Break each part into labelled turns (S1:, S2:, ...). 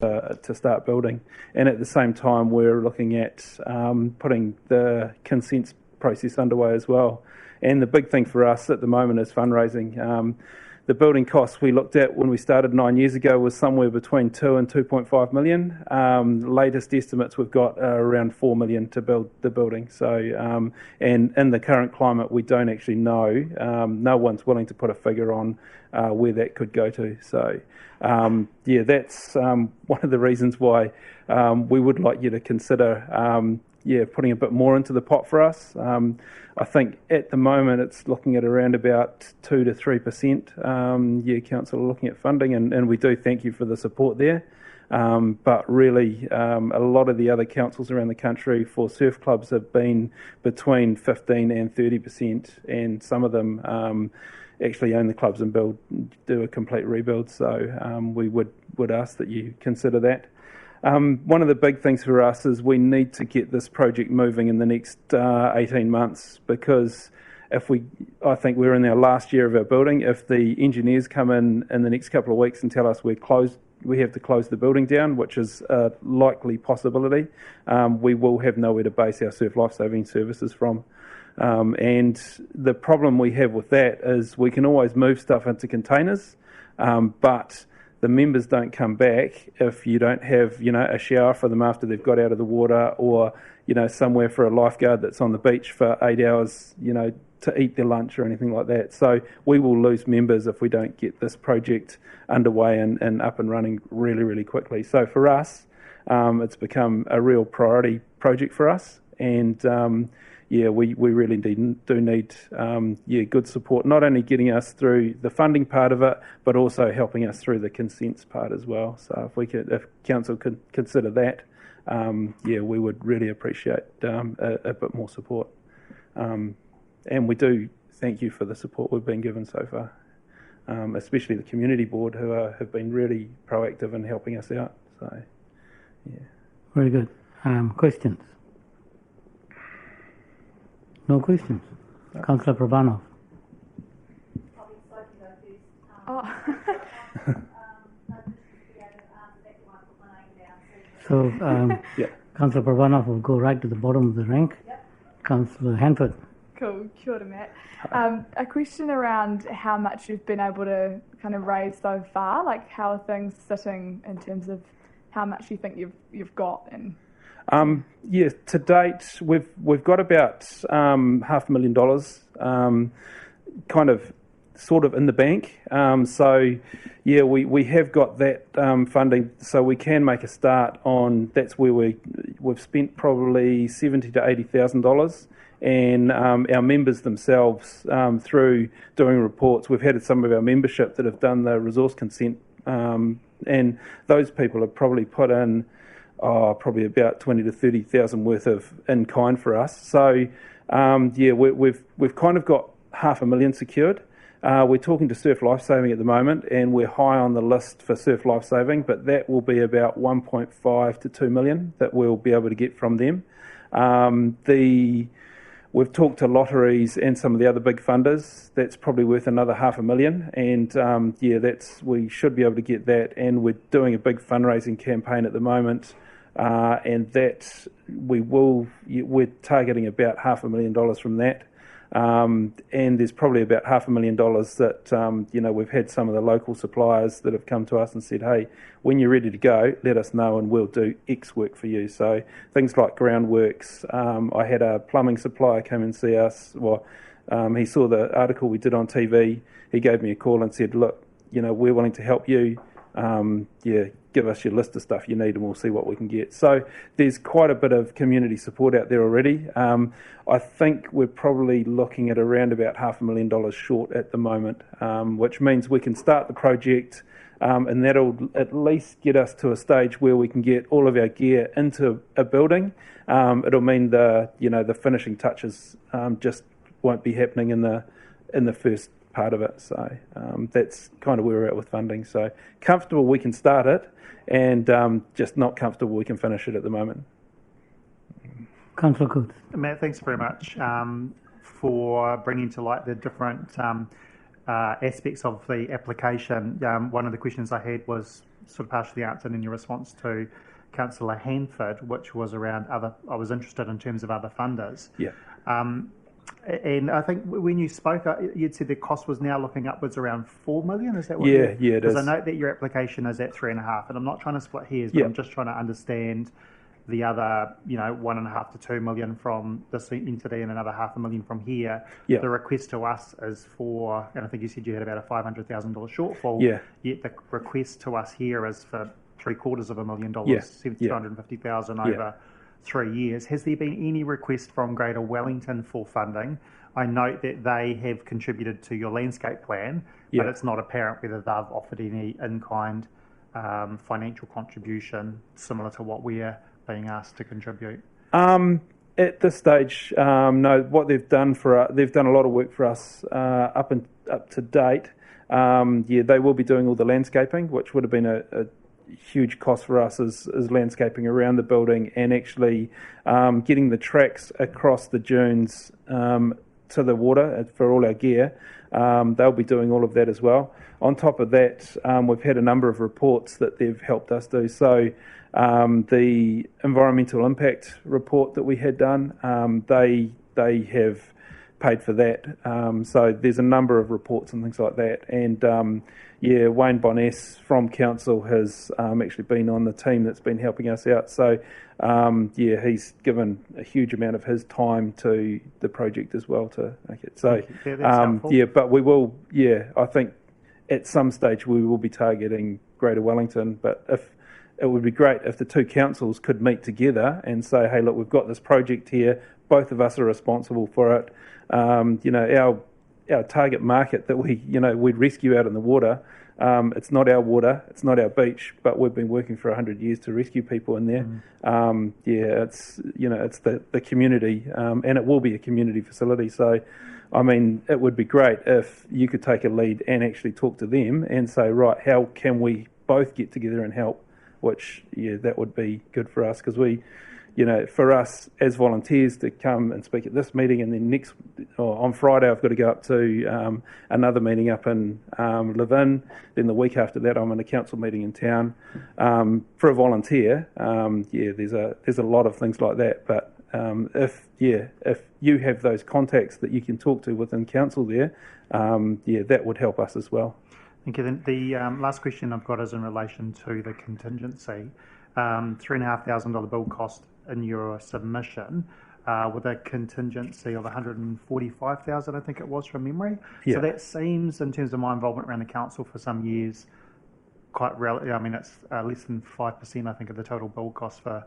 S1: to start building. And at the same time, we're looking at putting the consents process underway as well. And the big thing for us at the moment is fundraising. The building costs we looked at when we started 9 years ago was somewhere between 2 and 2.5 million. Latest estimates we've got are around 4 million to build the building. So, and in the current climate, we don't actually know. No one's willing to put a figure on where that could go to. So, yeah, that's one of the reasons why we would like you to consider putting a bit more into the pot for us. I think at the moment it's looking at around about 2 to 3%. Council are looking at funding, and we do thank you for the support there. But really, a lot of the other councils around the country for surf clubs have been between 15 and 30%, and some of them actually own the clubs and do a complete rebuild. So we would ask that you consider that. One of the big things for us is we need to get this project moving in the next 18 months, because I think we're in our last year of our building. If the engineers come in the next couple of weeks and tell us we have to close the building down, which is a likely possibility, we will have nowhere to base our surf lifesaving services from. And the problem we have with that is we can always move stuff into containers, but the members don't come back if you don't have, a shower for them after they've got out of the water, or, somewhere for a lifeguard that's on the beach for 8 hours, to eat their lunch or anything like that. So we will lose members if we don't get this project underway and up and running really, really quickly. So for us, it's become a real priority project for us. And we really do need good support, not only getting us through the funding part of it, but also helping us through the consents part as well. So if council could consider that, we would really appreciate a bit more support. And we do thank you for the support we've been given so far, especially the community board, who have been really proactive in helping us out. So, yeah.
S2: Very good. Questions? No questions. Councillor Prabanov. So, Councillor Prabanov will go right to the bottom of the rank. Yep. Councillor Hanford.
S3: Cool. Kia ora, Matt. A question around how much you've been able to kind of raise so far. Like, how are things sitting in terms of how much you think you've got? And
S1: to date, we've got about $500,000, kind of, sort of in the bank. We have got that funding, so we can make a start on. That's where we've spent probably $70,000 to $80,000, and our members themselves, through doing reports, we've had some of our membership that have done the resource consent, and those people have probably put in probably about 20 to 30,000 worth of in kind for us. So we've kind of got $500,000 secured. We're talking to Surf Lifesaving at the moment, and we're high on the list for Surf Lifesaving, but that will be about 1.5 to 2 million that we'll be able to get from them. We've talked to lotteries and some of the other big funders. That's probably worth another $500,000, and we should be able to get that. And we're doing a big fundraising campaign at the moment, and that we're targeting about $500,000 from that. And there's probably about $500,000 that we've had some of the local suppliers that have come to us and said, hey, when you're ready to go, let us know and we'll do X work for you. So things like groundworks. I had a plumbing supplier come and see us. He saw the article we did on TV. He gave me a call and said, look, we're willing to help you. Give us your list of stuff you need and we'll see what we can get. So there's quite a bit of community support out there already. I think we're probably looking at around about $500,000 short at the moment, which means we can start the project, and that'll at least get us to a stage where we can get all of our gear into a building. It'll mean the finishing touches just won't be happening in the first part of it. So that's kind of where we're at with funding. So comfortable we can start it, and just not comfortable we can finish it at the moment.
S2: Councillor Coates.
S4: Matt, thanks very much for bringing to light the different aspects of the application. One of the questions I had was sort of partially answered in your response to Councillor Hanford, which was around I was interested in terms of other funders.
S1: Yeah.
S4: And I think when you spoke, you'd said the cost was now looking upwards around 4 million. Is that what?
S1: Yeah, it is.
S4: Because I note that your application is at 3.5, and I'm not trying to split hairs, but I'm just trying to understand the other, 1.5 to 2 million from this entity and another 500,000 from here.
S1: Yeah.
S4: The request to us is for, and I think you said you had about a $500,000 shortfall.
S1: Yeah.
S4: Yet the request to us here is for $750,000,
S1: Yeah.
S4: $250,000 over 3 years. Has there been any request from Greater Wellington for funding? I note that they have contributed to your landscape plan, but it's not apparent whether they've offered any in-kind financial contribution similar to what we're being asked to contribute.
S1: At this stage, no. What they've done they've done a lot of work for us up to date. They will be doing all the landscaping, which would have been a huge cost for us as landscaping around the building and actually getting the tracks across the dunes to the water for all our gear. They'll be doing all of that as well. On top of that, we've had a number of reports that they've helped us do. So the environmental impact report that we had done, they have paid for that. So there's a number of reports and things like that. And Wayne Boness from Council has actually been on the team that's been helping us out. So he's given a huge amount of his time to the project as well to make it. So but we will. I think at some stage we will be targeting Greater Wellington. But it would be great if the two councils could meet together and say, hey, look, we've got this project here. Both of us are responsible for it. Our target market that we'd rescue out in the water. It's not our water, it's not our beach, but we've been working for 100 years to rescue people in there. It's the community, and it will be a community facility. So, I mean, it would be great if you could take a lead and actually talk to them and say, right, how can we both get together and help? Which that would be good for us because for us as volunteers to come and speak at this meeting, and then on Friday I've got to go up to another meeting up in Levin. Then the week after that I'm in a council meeting in town. For a volunteer, there's a lot of things like that. But if you have those contacts that you can talk to within council there, that would help us as well.
S4: Thank you. The last question I've got is in relation to the contingency. $3,500 bill cost in your submission with a contingency of $145,000, I think it was from memory. So that seems, in terms of my involvement around the council for some years, quite relative. I mean, it's less than 5%, I think, of the total bill cost for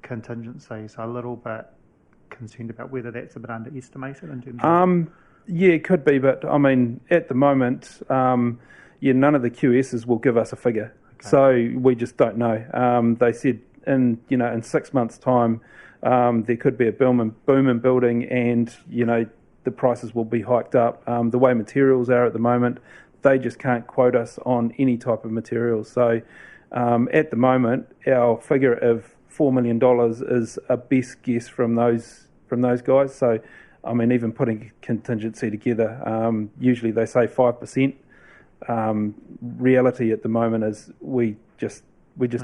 S4: contingency. So a little bit concerned about whether that's a bit underestimated in terms of...
S1: it could be, but I mean, at the moment, none of the QSs will give us a figure. Okay. So we just don't know. They said in 6 months' time, there could be a boom in building, and the prices will be hiked up. The way materials are at the moment, they just can't quote us on any type of material. So at the moment, our figure of $4 million is a best guess from those guys. So I mean, even putting contingency together, usually they say 5%. Reality at the moment is we just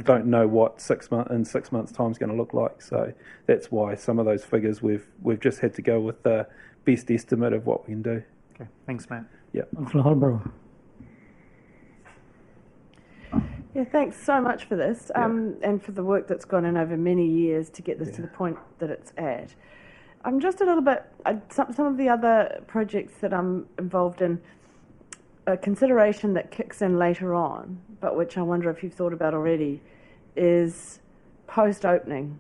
S1: don't know what 6 months time is going to look like. So that's why some of those figures we've just had to go with the best estimate of what we can do.
S4: Okay, thanks, Matt.
S1: Yeah.
S2: Councillor Holborough.
S5: Yeah, thanks so much for this and for the work that's gone in over many years to get this to the point that it's at. I'm just a little bit, some of the other projects that I'm involved in, a consideration that kicks in later on, but which I wonder if you've thought about already, is post-opening,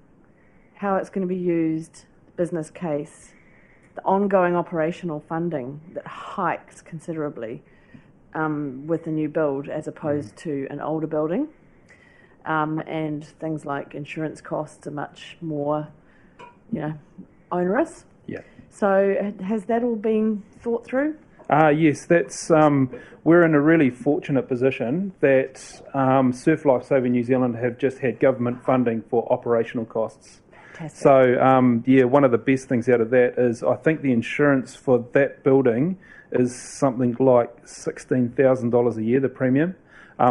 S5: how it's going to be used, business case, the ongoing operational funding that hikes considerably with the new build as opposed to an older building, and things like insurance costs are much more, onerous.
S1: Yeah.
S5: So has that all been thought through?
S1: Yes, that's we're in a really fortunate position that Surf Life Saving New Zealand have just had government funding for operational costs.
S5: Fantastic.
S1: So one of the best things out of that is I think the insurance for that building is something like $16,000 a year, the premium.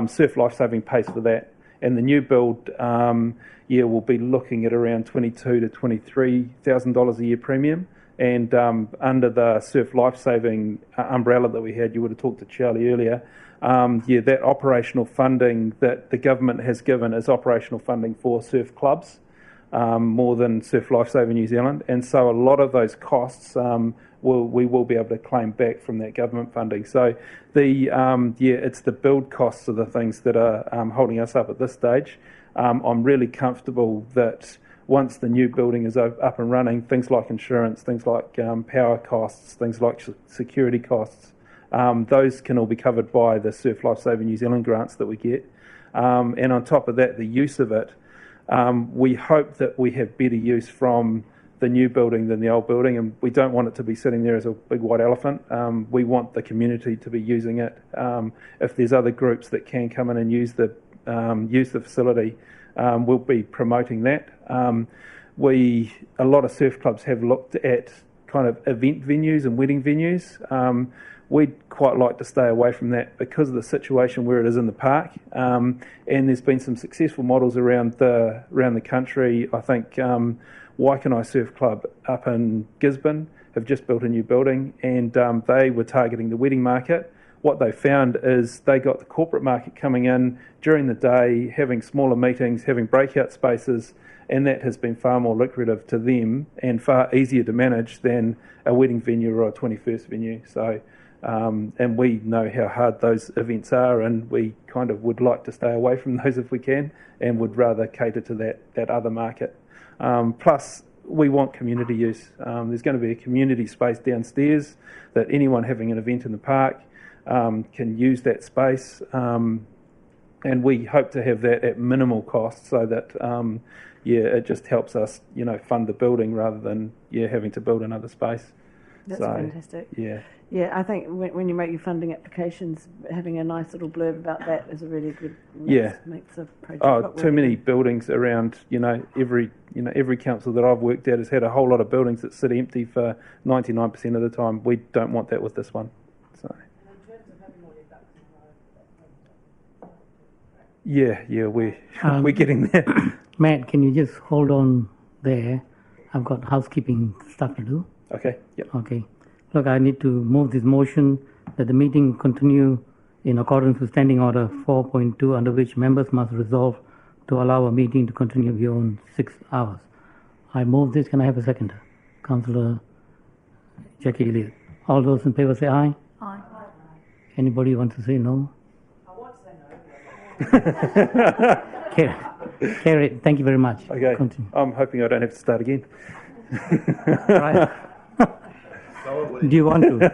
S1: Surf Life Saving pays for that. And the new build, will be looking at around $22,000 to $23,000 a year premium. And under the surf lifesaving umbrella that we had, you would have talked to Charlie earlier. That operational funding that the government has given is operational funding for surf clubs, more than Surf Lifesaving New Zealand. And so a lot of those costs we will be able to claim back from that government funding. So it's the build costs of the things that are holding us up at this stage. I'm really comfortable that once the new building is up and running, things like insurance, things like power costs, things like security costs, those can all be covered by the Surf Lifesaving New Zealand grants that we get. And on top of that, the use of it, we hope that we have better use from the new building than the old building, and we don't want it to be sitting there as a big white elephant. We want the community to be using it. If there's other groups that can come in and use the facility, we'll be promoting that. A lot of surf clubs have looked at kind of event venues and wedding venues. We'd quite like to stay away from that because of the situation where it is in the park. And there's been some successful models around the country. I think Waikanai Surf Club up in Gisborne have just built a new building, and they were targeting the wedding market. What they found is they got the corporate market coming in during the day, having smaller meetings, having breakout spaces, and that has been far more lucrative to them and far easier to manage than a wedding venue or a 21st venue. So, and we know how hard those events are, and we kind of would like to stay away from those if we can, and would rather cater to that other market. Plus, we want community use. There's going to be a community space downstairs that anyone having an event in the park can use that space, and we hope to have that at minimal cost, so that it just helps us, fund the building rather than having to build another space.
S5: That's fantastic. Yeah, I think when you make your funding applications, having a nice little blurb about that is a really good makes a project.
S1: Too many buildings around. Every council that I've worked at has had a whole lot of buildings that sit empty for 99% of the time. We don't want that with this one. So. We're getting there.
S2: Matt, can you just hold on there? I've got housekeeping stuff to do.
S1: Okay. Yep.
S2: Okay. Look, I need to move this motion that the meeting continue in accordance with Standing Order 4.2, under which members must resolve to allow a meeting to continue beyond 6 hours. I move this. Can I have a seconder? Councillor Jackie Elliott. All those in favour say aye.
S3: Aye.
S2: Anybody want to say no? I want to say no. Carry. Thank you very much.
S1: Okay.
S2: Continue.
S1: I'm hoping I don't have to start again.
S2: Right. Do you want to?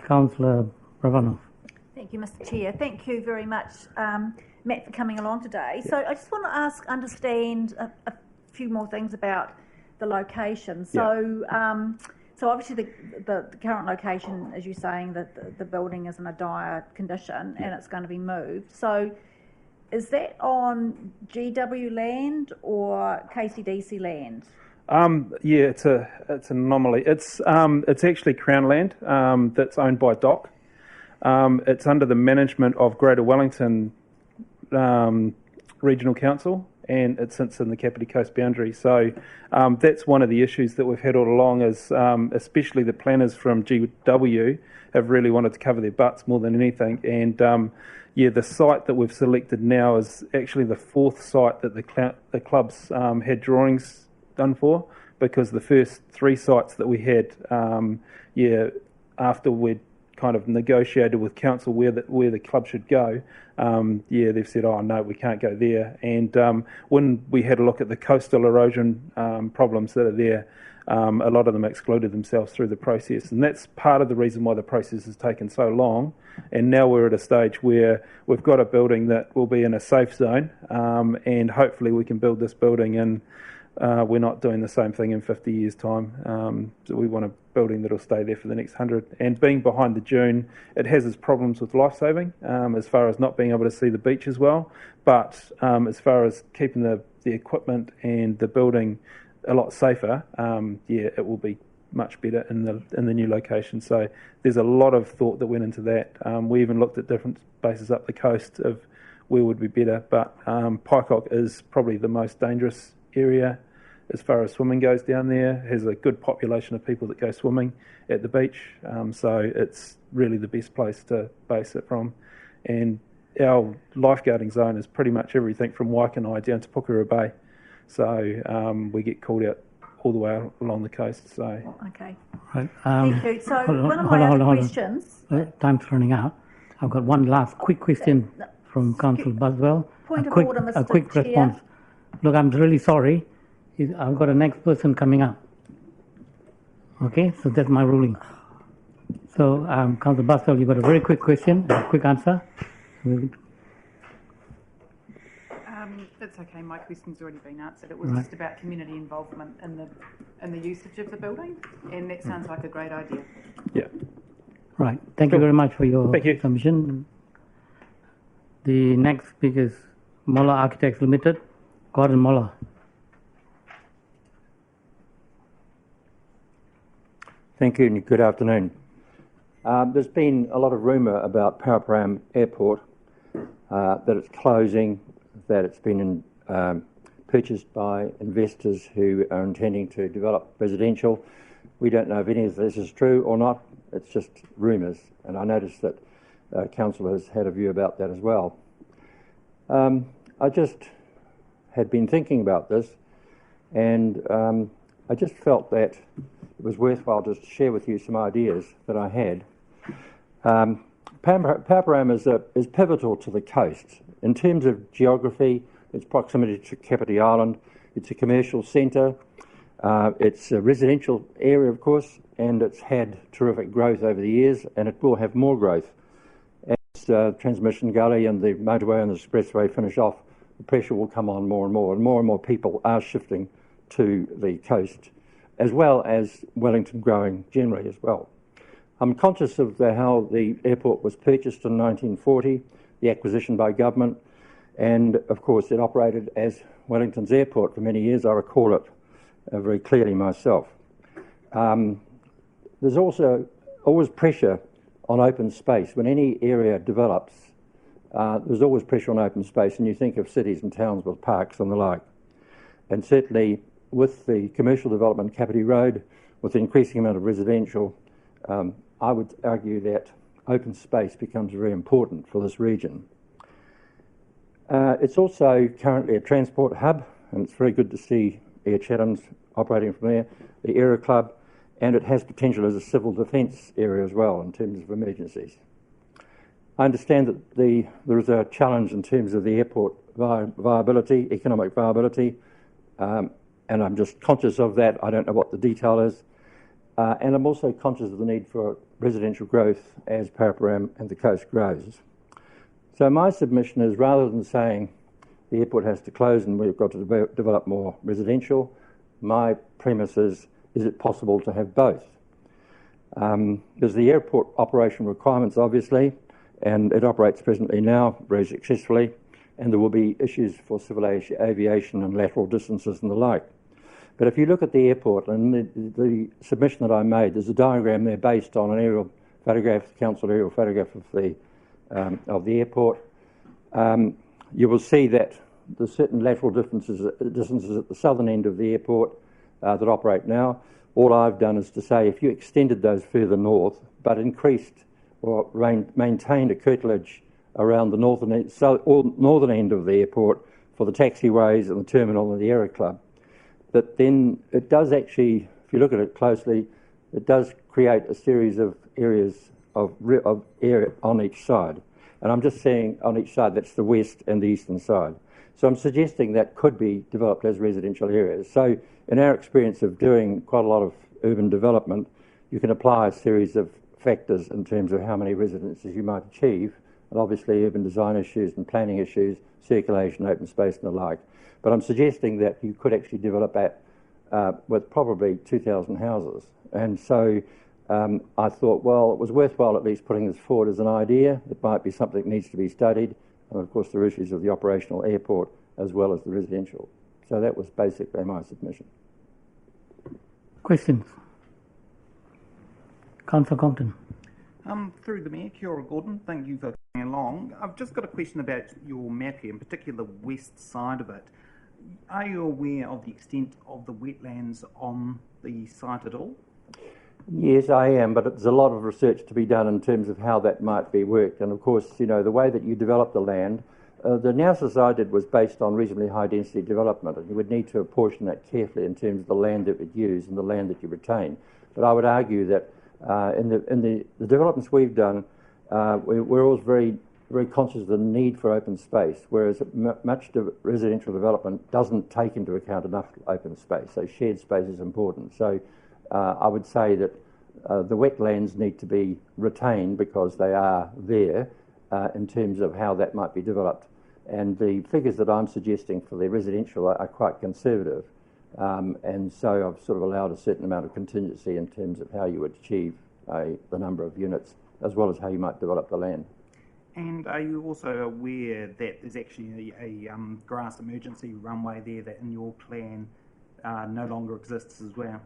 S2: Councillor Pravanov.
S6: Thank you, Mr. Chair. Thank you very much, Matt, for coming along today. So I just want to understand a few more things about the location. So, so obviously the current location, as you're saying, that the building is in a dire condition and it's going to be moved. So is that on GW land or KCDC land?
S1: It's an anomaly. It's actually Crown land that's owned by DOC. It's under the management of Greater Wellington Regional Council, and it sits in the Kāpiti Coast boundary. So that's one of the issues that we've had all along, is especially the planners from GW have really wanted to cover their butts more than anything. And the site that we've selected now is actually the fourth site that the clubs had drawings done for, because the first three sites that we had, after we'd kind of negotiated with council where the club should go, they've said, oh no, we can't go there. And when we had a look at the coastal erosion problems that are there, a lot of them excluded themselves through the process, and that's part of the reason why the process has taken so long. And now we're at a stage where we've got a building that will be in a safe zone, and hopefully we can build this building in. We're not doing the same thing in 50 years' time. So we want a building that'll stay there for the next 100. And being behind the dune, it has its problems with life-saving, as far as not being able to see the beach as well. But as far as keeping the equipment and the building a lot safer, it will be much better in the new location. So there's a lot of thought that went into that. We even looked at different bases up the coast of where would be better. But Paikock is probably the most dangerous area as far as swimming goes down there. Has a good population of people that go swimming at the beach, so it's really the best place to base it from. And our lifeguarding zone is pretty much everything from Waikanai down to Pukera Bay, so we get called out all the way along the coast. So
S6: Okay.
S2: Right.
S6: Thank you. So one of my other questions.
S2: Time's running out. I've got one last quick question from Councillor Buswell.
S6: Point of
S2: quick,
S6: order, Mr.
S2: A quick
S6: Chair.
S2: response. Look, I'm really sorry. I've got a next person coming up. Okay, so that's my ruling. So, Councillor Buswell, you've got a very quick question, a quick answer.
S7: It's okay. My question's already been answered. It was just about community involvement in the usage of the building, and that sounds like a great idea.
S1: yeah.
S2: Right. Thank you very much for your
S1: Thank you.
S2: submission. The next speaker is Moller Architects Limited, Gordon Moller.
S8: Thank you and good afternoon. There's been a lot of rumour about Paraparaumu Airport, that it's closing, that it's been purchased by investors who are intending to develop residential. We don't know if any of this is true or not. It's just rumours, and I noticed that Council has had a view about that as well. I just had been thinking about this, and I just felt that it was worthwhile just to share with you some ideas that I had. Paraparaumu is pivotal to the coast. In terms of geography, its proximity to Kāpiti Island, it's a commercial centre, it's a residential area, of course, and it's had terrific growth over the years, and it will have more growth. As Transmission Gully and the motorway and the expressway finish off, the pressure will come on more and more people are shifting to the coast, as well as Wellington growing generally as well. I'm conscious of how the airport was purchased in 1940, the acquisition by government, and of course it operated as Wellington's airport for many years. I recall it very clearly myself. There's also always pressure on open space. When any area develops, there's always pressure on open space, and you think of cities and towns with parks and the like. And certainly with the commercial development, Kāpiti Road, with the increasing amount of residential, I would argue that open space becomes very important for this region. It's also currently a transport hub, and it's very good to see Air Chatham's operating from there, the Aero Club, and it has potential as a civil defence area as well in terms of emergencies. I understand that there is a challenge in terms of the airport viability, economic viability, and I'm just conscious of that. I don't know what the detail is. And I'm also conscious of the need for residential growth as Paraparaumu and the coast grows. So my submission is, rather than saying the airport has to close and we've got to develop more residential, my premise is it possible to have both? There's the airport operation requirements, obviously, and it operates presently now very successfully, and there will be issues for civil aviation and lateral distances and the like. But if you look at the airport and the submission that I made, there's a diagram there based on an aerial photograph, the council aerial photograph of the airport. You will see that there's certain lateral distances at the southern end of the airport that operate now. All I've done is to say if you extended those further north, but increased or maintained a curtilage around the northern end of the airport for the taxiways and the terminal and the Aero Club, that then it does actually, if you look at it closely, it does create a series of areas of area on each side. And I'm just saying on each side, that's the west and the eastern side. So I'm suggesting that could be developed as residential areas. So in our experience of doing quite a lot of urban development, you can apply a series of factors in terms of how many residences you might achieve, and obviously urban design issues and planning issues, circulation, open space and the like. But I'm suggesting that you could actually develop that with probably 2,000 houses. And so I thought, well, it was worthwhile at least putting this forward as an idea. It might be something that needs to be studied. And of course, there are issues of the operational airport as well as the residential. So that was basically my submission.
S2: Questions? Councillor Compton.
S9: Through the Mayor, Kia ora Gordon, thank you for Along, I've just got a question about your map here, in particular the west side of it. Are you aware of the extent of the wetlands on the site at all?
S8: Yes, I am, but there's a lot of research to be done in terms of how that might be worked. And of course, you know, the way that you develop the land, the analysis I did was based on reasonably high density development, and you would need to apportion that carefully in terms of the land that you use and the land that you retain. But I would argue that in the developments we've done, we're always very conscious of the need for open space, whereas much residential development doesn't take into account enough open space. So shared space is important. So I would say that the wetlands need to be retained because they are there in terms of how that might be developed. And the figures that I'm suggesting for the residential are quite conservative. And so I've sort of allowed a certain amount of contingency in terms of how you would achieve the number of units, as well as how you might develop the land.
S9: And are you also aware that there's actually a grass emergency runway there that in your plan no longer exists as well?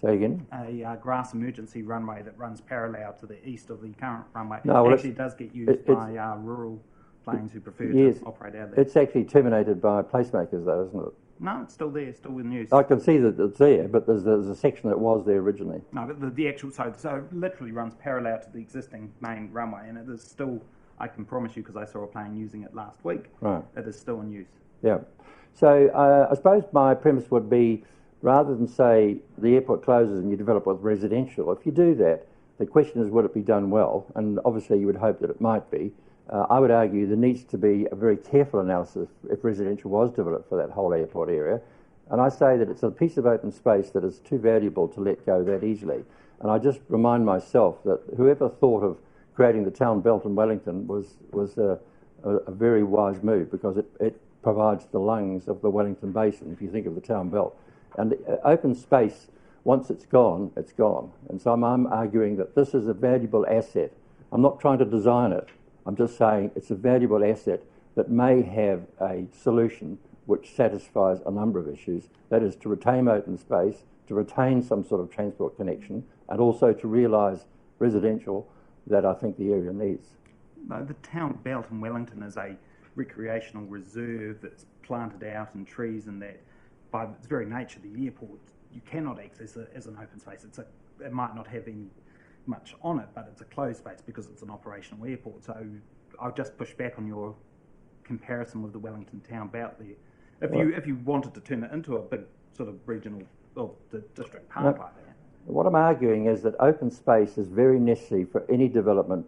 S8: Say again?
S9: A grass emergency runway that runs parallel to the east of the current runway.
S8: No, well,
S9: actually does get used by rural planes who prefer to operate out there.
S8: It's actually terminated by placemakers though, isn't it?
S9: No, it's still there, still in use.
S8: I can see that it's there, but there's a section that was there originally.
S9: No, but the actual, so it literally runs parallel to the existing main runway, and it is still, I can promise you, because I saw a plane using it last week,
S8: right.
S9: It is still in use.
S8: Yeah. So I suppose my premise would be, rather than say the airport closes and you develop with residential, if you do that, the question is, would it be done well? And obviously you would hope that it might be. I would argue there needs to be a very careful analysis if residential was developed for that whole airport area. And I say that it's a piece of open space that is too valuable to let go that easily. And I just remind myself that whoever thought of creating the town belt in Wellington was a very wise move, because it provides the lungs of the Wellington Basin, if you think of the town belt. And open space, once it's gone, it's gone. And so I'm arguing that this is a valuable asset. I'm not trying to design it. I'm just saying it's a valuable asset that may have a solution which satisfies a number of issues. That is, to retain open space, to retain some sort of transport connection, and also to realise residential that I think the area needs.
S9: No, the town belt in Wellington is a recreational reserve that's planted out in trees, and that by its very nature, the airport, you cannot access it as an open space. It might not have any much on it, but it's a closed space because it's an operational airport. So I'll just push back on your comparison with the Wellington town belt there. If you wanted to turn it into a big sort of regional or the district park like that.
S8: What I'm arguing is that open space is very necessary for any development,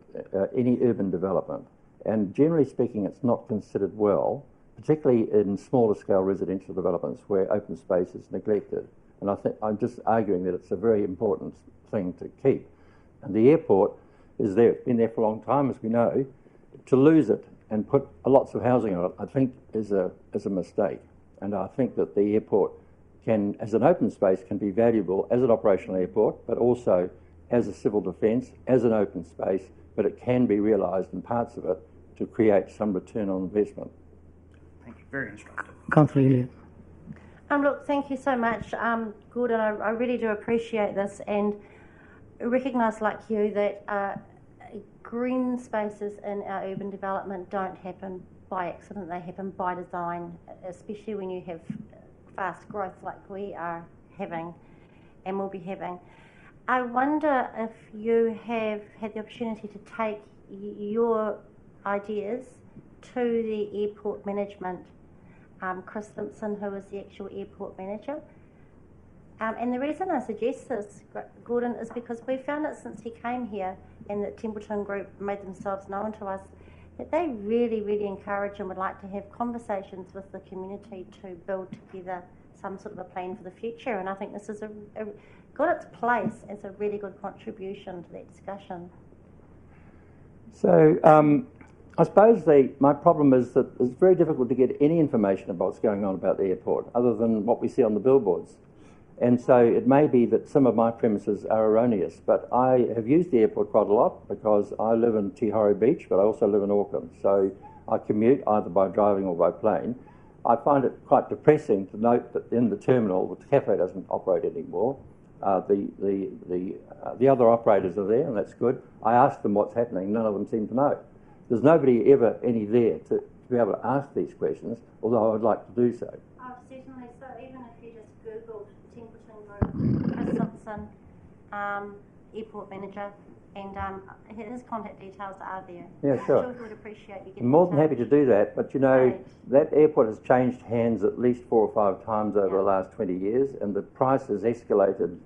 S8: any urban development. And generally speaking, it's not considered well, particularly in smaller scale residential developments where open space is neglected. And I'm just arguing that it's a very important thing to keep. And the airport is there, it's been there for a long time, as we know. To lose it and put lots of housing on it, I think is a mistake. And I think that the airport can, as an open space, can be valuable as an operational airport, but also as a civil defence, as an open space, but it can be realised in parts of it to create some return on investment.
S9: Thank you, very instructive.
S2: Councillor Elliott.
S10: Look, thank you so much, Gordon. I really do appreciate this and recognise, like you, that green spaces in our urban development don't happen by accident, they happen by design, especially when you have fast growth like we are having and will be having. I wonder if you have had the opportunity to take your ideas to the airport management, Chris Simpson, who is the actual airport manager. And the reason I suggest this, Gordon, is because we found it since he came here and that Templeton Group made themselves known to us, that they really, really encourage and would like to have conversations with the community to build together some sort of a plan for the future. And I think this is got its place as a really good contribution to that discussion.
S8: So I suppose my problem is that it's very difficult to get any information about what's going on about the airport other than what we see on the billboards. And so it may be that some of my premises are erroneous, but I have used the airport quite a lot because I live in Te Horo Beach, but I also live in Auckland. So I commute either by driving or by plane. I find it quite depressing to note that in the terminal, the cafe doesn't operate anymore. The other operators are there, and that's good. I asked them what's happening. None of them seem to know. there's nobody ever any there to be able to ask these questions, although I would like to do so.
S10: Oh, certainly. So even if you just Googled Templeton Group, Chris Simpson, airport manager, and his contact details are there.
S8: Yeah, sure.
S10: I'm sure he would appreciate you getting
S8: I'm more
S10: in
S8: than happy to
S10: touch.
S8: do that, but you know,
S10: Right.
S8: that airport has changed hands at least 4 or 5 times over the last 20 years, and the price has escalated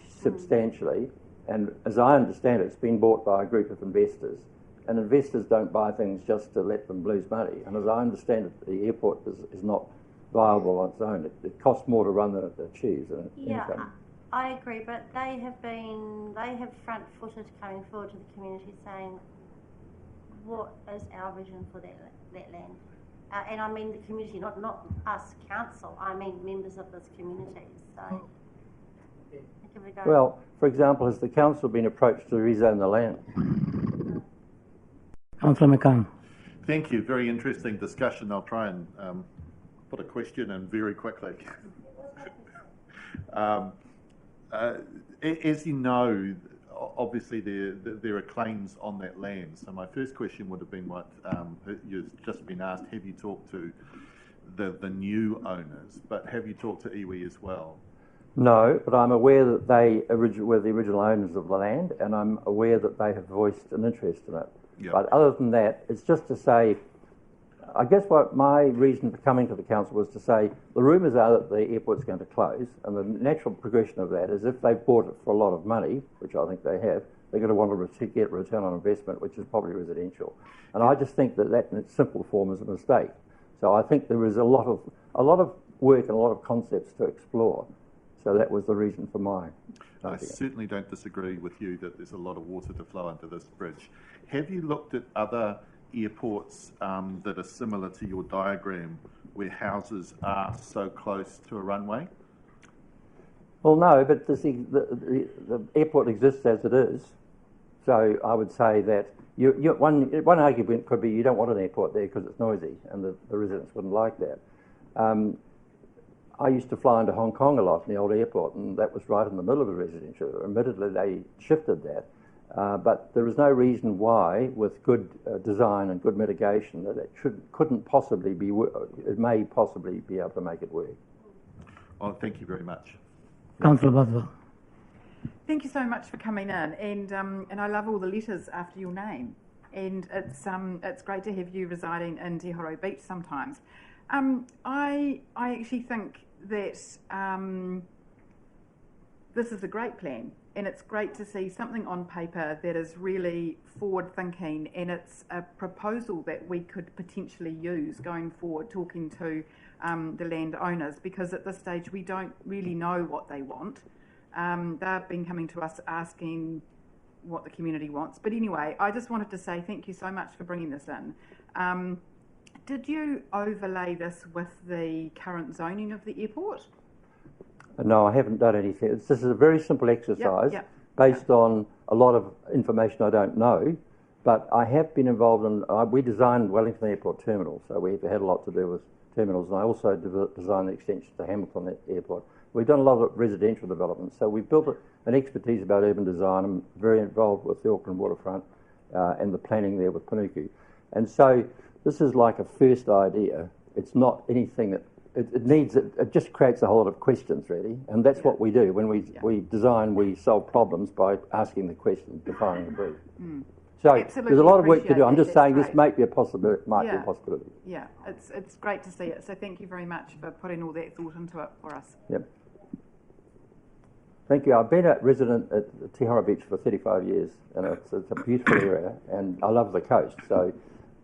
S8: substantially. And as I understand it, it's been bought by a group of investors. And investors don't buy things just to let them lose money. And as I understand it, the airport is not viable on its own. It costs more to run than it achieves in income.
S10: I agree, but they have front-footed coming forward to the community saying, what is our vision for that land? And I mean the community, not us, council, I mean members of this community. So, give it a go.
S8: Well, for example, has the council been approached to rezone the land?
S2: Councillor McCann.
S11: Thank you. Very interesting discussion. I'll try and put a question in very quickly. As you know, obviously there are claims on that land. So my first question would have been what you've just been asked. Have you talked to the new owners? But have you talked to iwi as well?
S8: No, but I'm aware that they were the original owners of the land, and I'm aware that they have voiced an interest in it.
S11: Yep.
S8: But other than that, it's just to say, I guess what my reason for coming to the council was to say, the rumours are that the airport's going to close, and the natural progression of that is if they've bought it for a lot of money, which I think they have, they're going to want to get return on investment, which is probably residential. And I just think that in its simple form is a mistake. So I think there is a lot of work and a lot of concepts to explore. So that was the reason for my
S11: I
S8: idea.
S11: certainly don't disagree with you that there's a lot of water to flow under this bridge. Have you looked at other airports that are similar to your diagram where houses are so close to a runway?
S8: Well, no, but the airport exists as it is. So I would say that one argument could be you don't want an airport there because it's noisy and the residents wouldn't like that. I used to fly into Hong Kong a lot in the old airport, and that was right in the middle of the residential. Admittedly, they shifted that. But there is no reason why, with good design and good mitigation, that it couldn't possibly be. It may possibly be able to make it work.
S11: Well, thank you very much.
S2: Councillor Boswell.
S7: Thank you so much for coming in, and I love all the letters after your name, and it's great to have you residing in Te Horo Beach sometimes. I actually think that this is a great plan, and it's great to see something on paper that is really forward-thinking, and it's a proposal that we could potentially use going forward, talking to the landowners, because at this stage we don't really know what they want. They've been coming to us asking what the community wants. But anyway, I just wanted to say thank you so much for bringing this in. Did you overlay this with the current zoning of the airport?
S8: No, I haven't done anything. This is a very simple exercise based on a lot of information I don't know, but I have been involved in, we designed Wellington Airport Terminal, so we've had a lot to do with terminals, and I also designed the extension to Hamilton Airport. We've done a lot of residential development, so we've built an expertise about urban design. I'm very involved with the Auckland waterfront and the planning there with Panuku. And so this is like a first idea. It's not anything that, it just creates a whole lot of questions, really. And that's what we do. When we design, we solve problems by asking the questions, defining the brief. So
S7: Absolutely
S8: there's a lot of work to do. I'm
S7: appreciate
S8: just
S7: that.
S8: saying
S7: That's
S8: this
S7: great.
S8: might be a possibility.
S7: Yeah, it's great to see it. So thank you very much for putting all that thought into it for us.
S8: Yep. Thank you. I've been a resident at Te Horo Beach for 35 years, and it's a beautiful area, and I love the coast. So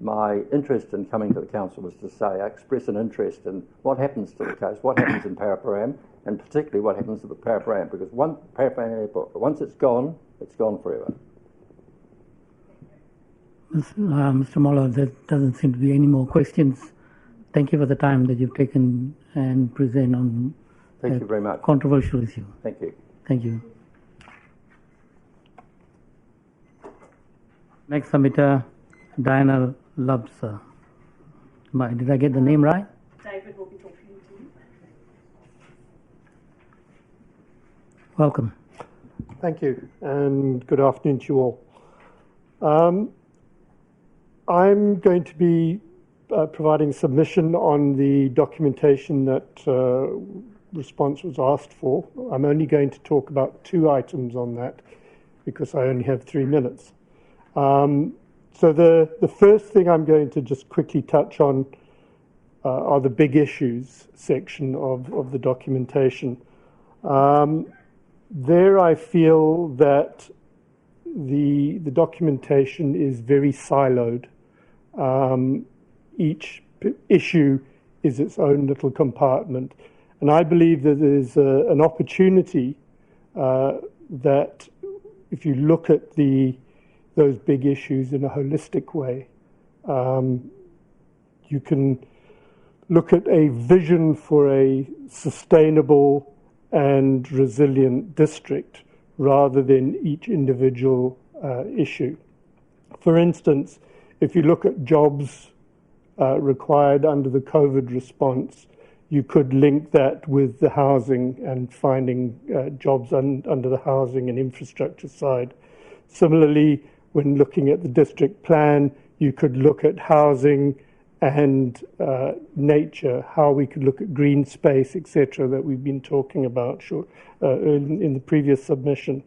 S8: my interest in coming to the council was to say, I express an interest in what happens to the coast, what happens in Paraparaumu, and particularly what happens to the Paraparaumu, because Paraparaumu Airport, once it's gone forever.
S2: Mr. Moller, there doesn't seem to be any more questions. Thank you for the time that you've taken and present on
S8: Thank you very much.
S2: Controversial issue.
S8: Thank you.
S2: Thank you. Next submitter, Diana Lubser. Did I get the name right?
S12: David will be talking to you.
S2: Welcome.
S13: Thank you, and good afternoon to you all. I'm going to be providing submission on the documentation that response was asked for. I'm only going to talk about 2 items on that because I only have 3 minutes. So the first thing I'm going to just quickly touch on are the big issues section of the documentation. There I feel that the documentation is very siloed. Each issue is its own little compartment. And I believe that there's an opportunity that if you look at those big issues in a holistic way, you can look at a vision for a sustainable and resilient district rather than each individual issue. For instance, if you look at jobs required under the COVID response, you could link that with the housing and finding jobs under the housing and infrastructure side. Similarly, when looking at the district plan, you could look at housing and nature, how we could look at green space, etc., that we've been talking about in the previous submission.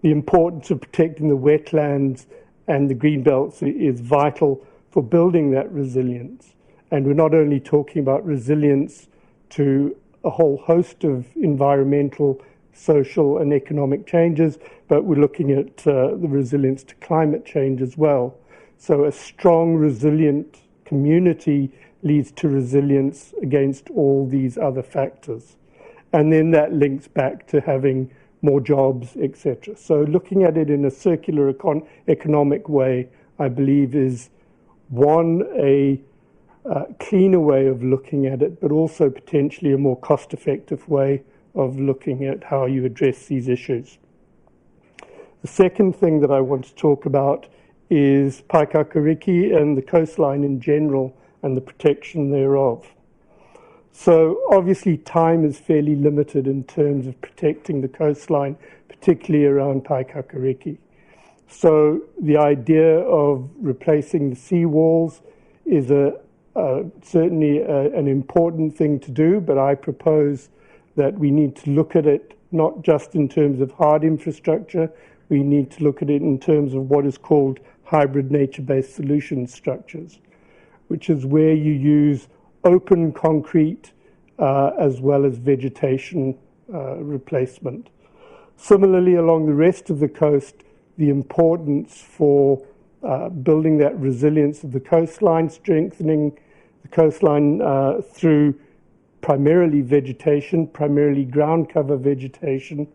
S13: The importance of protecting the wetlands and the green belts is vital for building that resilience. And we're not only talking about resilience to a whole host of environmental, social, and economic changes, but we're looking at the resilience to climate change as well. So a strong, resilient community leads to resilience against all these other factors. And then that links back to having more jobs, etc. So looking at it in a circular economic way, I believe is one, a cleaner way of looking at it, but also potentially a more cost-effective way of looking at how you address these issues. The second thing that I want to talk about is Paikakariki and the coastline in general and the protection thereof. So obviously time is fairly limited in terms of protecting the coastline, particularly around Paikakariki. So the idea of replacing the seawalls is certainly an important thing to do, but I propose that we need to look at it not just in terms of hard infrastructure, we need to look at it in terms of what is called hybrid nature-based solution structures, which is where you use open concrete as well as vegetation replacement. Similarly, along the rest of the coast, the importance for building that resilience of the coastline, strengthening the coastline through primarily vegetation, primarily ground cover vegetation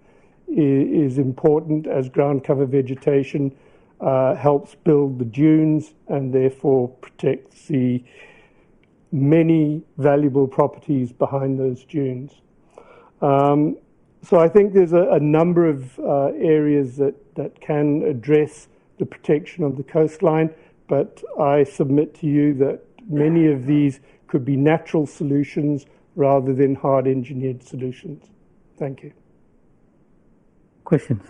S13: is important, as ground cover vegetation helps build the dunes and therefore protects the many valuable properties behind those dunes. So I think there's a number of areas that can address the protection of the coastline, but I submit to you that many of these could be natural solutions rather than hard engineered solutions. Thank you.
S2: Questions?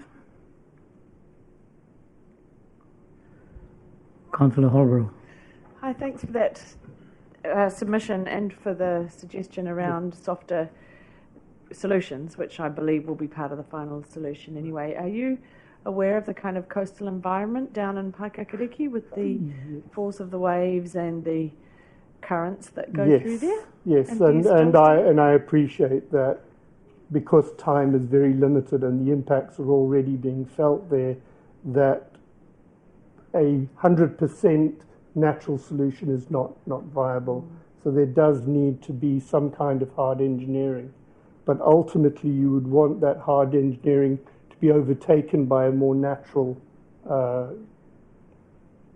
S2: Councillor Holbrook.
S5: Hi, thanks for that submission and for the suggestion around softer solutions, which I believe will be part of the final solution anyway. Are you aware of the kind of coastal environment down in Paikakariki with the force of the waves and the currents that go through there?
S13: Yes, and I appreciate that because time is very limited and the impacts are already being felt there, that 100% natural solution is not viable. So there does need to be some kind of hard engineering. But ultimately you would want that hard engineering to be overtaken by a more natural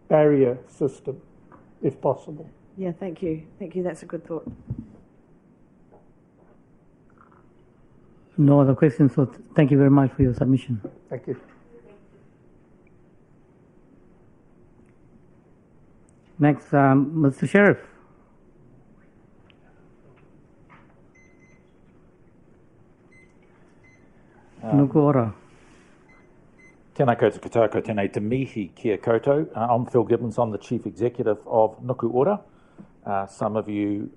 S13: barrier system, if possible.
S5: Yeah, thank you. Thank you, that's a good thought.
S2: No other questions, so thank you very much for your submission.
S13: Thank you.
S2: Next, Mr. Sheriff.
S8: Te
S14: Tēnā koutou katoa, tēnei te mihi kia koutou. I'm Phil Gibbons, I'm the Chief Executive of Nuku Ora. Some of you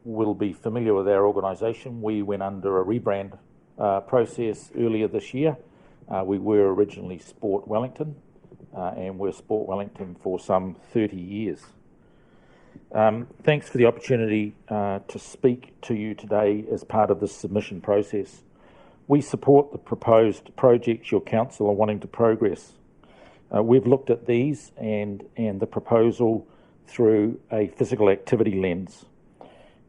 S14: will be familiar with our organisation. We went under a rebrand process earlier this year. We were originally Sport Wellington, and we're Sport Wellington for some 30 years. Thanks for the opportunity to speak to you today as part of this submission process. We support the proposed projects your council are wanting to progress. We've looked at these and the proposal through a physical activity lens,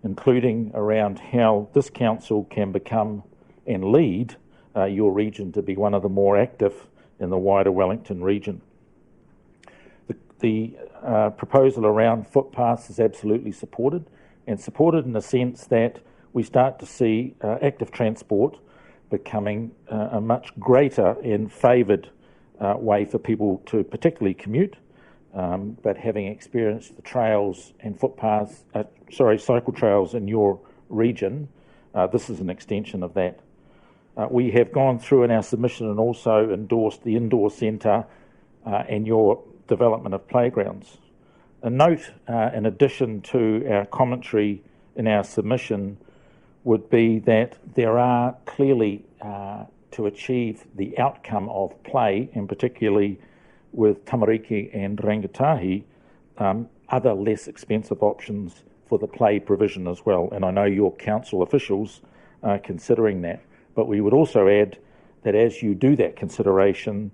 S14: including around how this council can become and lead your region to be one of the more active in the wider Wellington region. The proposal around footpaths is absolutely supported, and supported in the sense that we start to see active transport becoming a much greater and favoured way for people to particularly commute, but having experienced the trails and footpaths, cycle trails in your region, this is an extension of that. We have gone through in our submission and also endorsed the indoor centre and your development of playgrounds. A note in addition to our commentary in our submission would be that there are clearly, to achieve the outcome of play, and particularly with tamariki and rangatahi, other less expensive options for the play provision as well. And I know your council officials are considering that. But we would also add that as you do that consideration,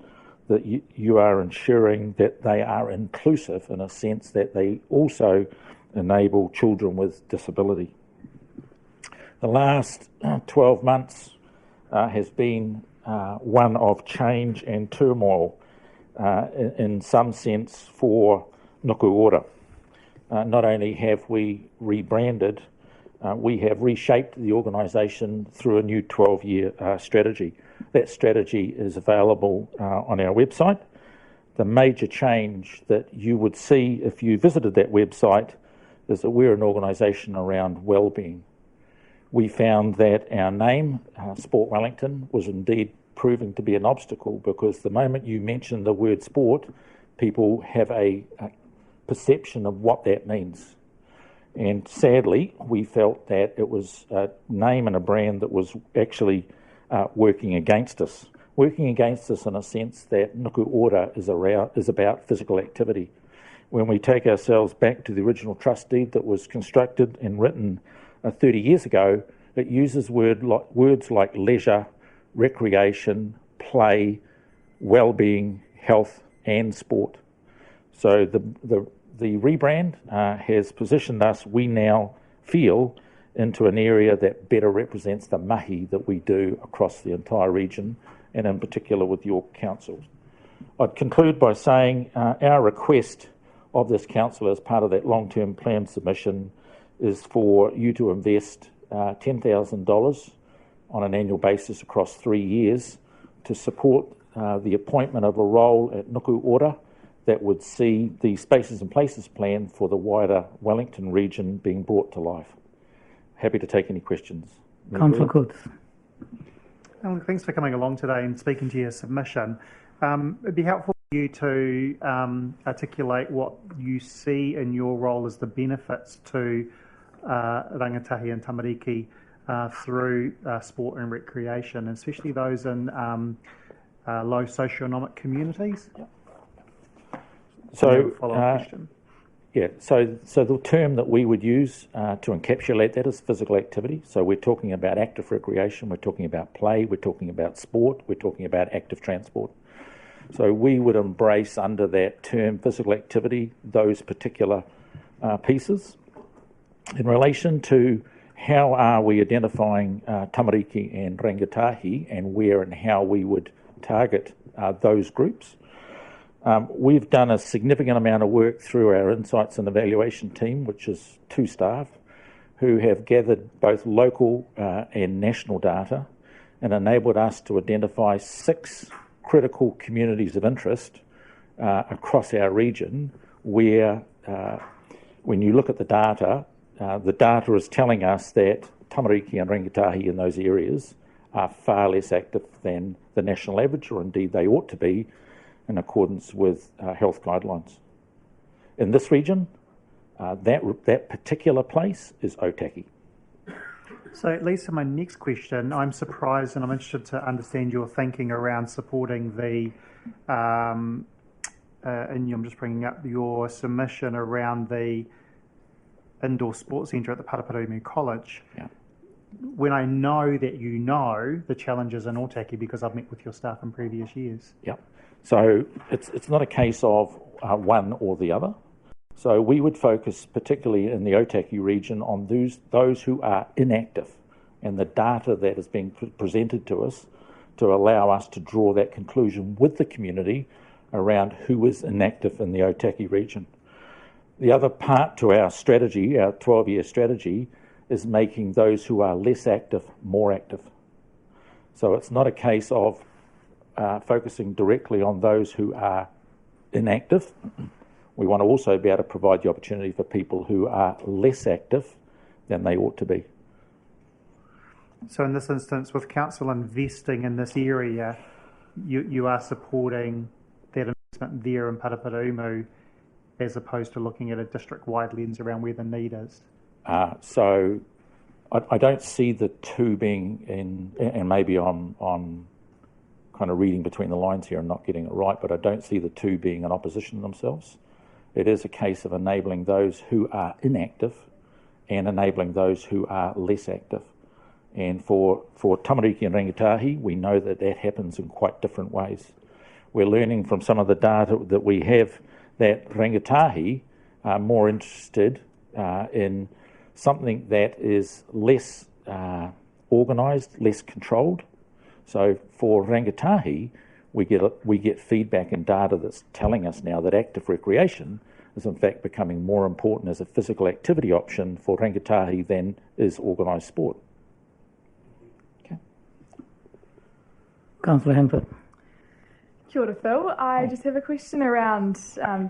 S14: that you are ensuring that they are inclusive in a sense that they also enable children with disability. The last 12 months has been one of change and turmoil in some sense for Nuku Ora. Not only have we rebranded, we have reshaped the organisation through a new 12-year strategy. That strategy is available on our website. The major change that you would see if you visited that website is that we're an organisation around wellbeing. We found that our name, Sport Wellington, was indeed proving to be an obstacle because the moment you mention the word sport, people have a perception of what that means. And sadly, we felt that it was a name and a brand that was actually working against us. Working against us in a sense that Nuku Ora is about physical activity. When we take ourselves back to the original trust deed that was constructed and written 30 years ago, it uses words like leisure, recreation, play, well-being, health and sport. So the rebrand has positioned us, we now feel, into an area that better represents the mahi that we do across the entire region and in particular with your council. I'd conclude by saying our request of this council as part of that long-term plan submission is for you to invest $10,000 on an annual basis across 3 years to support the appointment of a role at Nuku Ora that would see the Spaces and Places plan for the wider Wellington region being brought to life. Happy to take any questions.
S2: Councillor Coates.
S4: Thanks for coming along today and speaking to your submission. It'd be helpful for you to articulate what you see in your role as the benefits to rangatahi and tamariki through sport and recreation, especially those in low socioeconomic communities.
S14: So,
S4: follow-up question.
S14: Yeah, so the term that we would use to encapsulate that is physical activity. So we're talking about active recreation, we're talking about play, we're talking about sport, we're talking about active transport. So we would embrace under that term physical activity those particular pieces. In relation to how are we identifying tamariki and rangatahi and where and how we would target those groups, we've done a significant amount of work through our insights and evaluation team, which is 2 staff, who have gathered both local and national data and enabled us to identify 6 critical communities of interest across our region where, when you look at the data is telling us that tamariki and rangatahi in those areas are far less active than the national average, or indeed they ought to be in accordance with health guidelines. In this region, that particular place is Otaki.
S4: So, Lisa, my next question, I'm surprised and I'm interested to understand your thinking around supporting the, and I'm just bringing up your submission around the indoor sports centre at the Paraparaumu College.
S14: Yeah.
S4: When I know that you know the challenges in Otaki because I've met with your staff in previous years.
S14: Yeah. So it's not a case of one or the other. So we would focus particularly in the Otaki region on those who are inactive and the data that is being presented to us to allow us to draw that conclusion with the community around who is inactive in the Otaki region. The other part to our strategy, our 12-year strategy, is making those who are less active more active. So it's not a case of focusing directly on those who are inactive. We want to also be able to provide the opportunity for people who are less active than they ought to be.
S4: So in this instance, with council investing in this area, you are supporting that investment there in Paraparaumu as opposed to looking at a district-wide lens around where the need is?
S14: So I don't see the two being in, and maybe I'm kind of reading between the lines here and not getting it right, but I don't see the two being in opposition to themselves. It is a case of enabling those who are inactive and enabling those who are less active. And for tamariki and rangatahi, we know that happens in quite different ways. We're learning from some of the data that we have that rangatahi are more interested in something that is less organised, less controlled. So for rangatahi, we get feedback and data that's telling us now that active recreation is in fact becoming more important as a physical activity option for rangatahi than is organised sport. Okay.
S2: Councillor Hanford.
S3: Kia ora, Phil. I just have a question around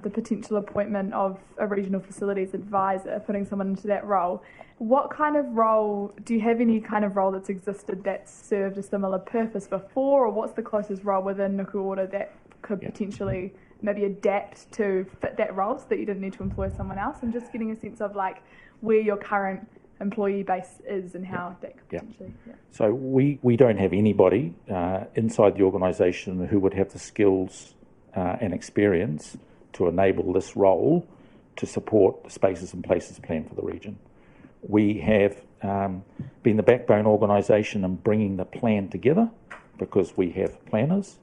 S3: the potential appointment of a regional facilities advisor, putting someone into that role. What kind of role, do you have any kind of role that's existed that's served a similar purpose before, or what's the closest role within Nuku Ora that could potentially maybe adapt to fit that role so that you didn't need to employ someone else? I'm just getting a sense of like where your current employee base is and how that could potentially... Yeah.
S14: So we don't have anybody inside the organisation who would have the skills and experience to enable this role to support the Spaces and Places plan for the region. We have been the backbone organisation in bringing the plan together because we have planners,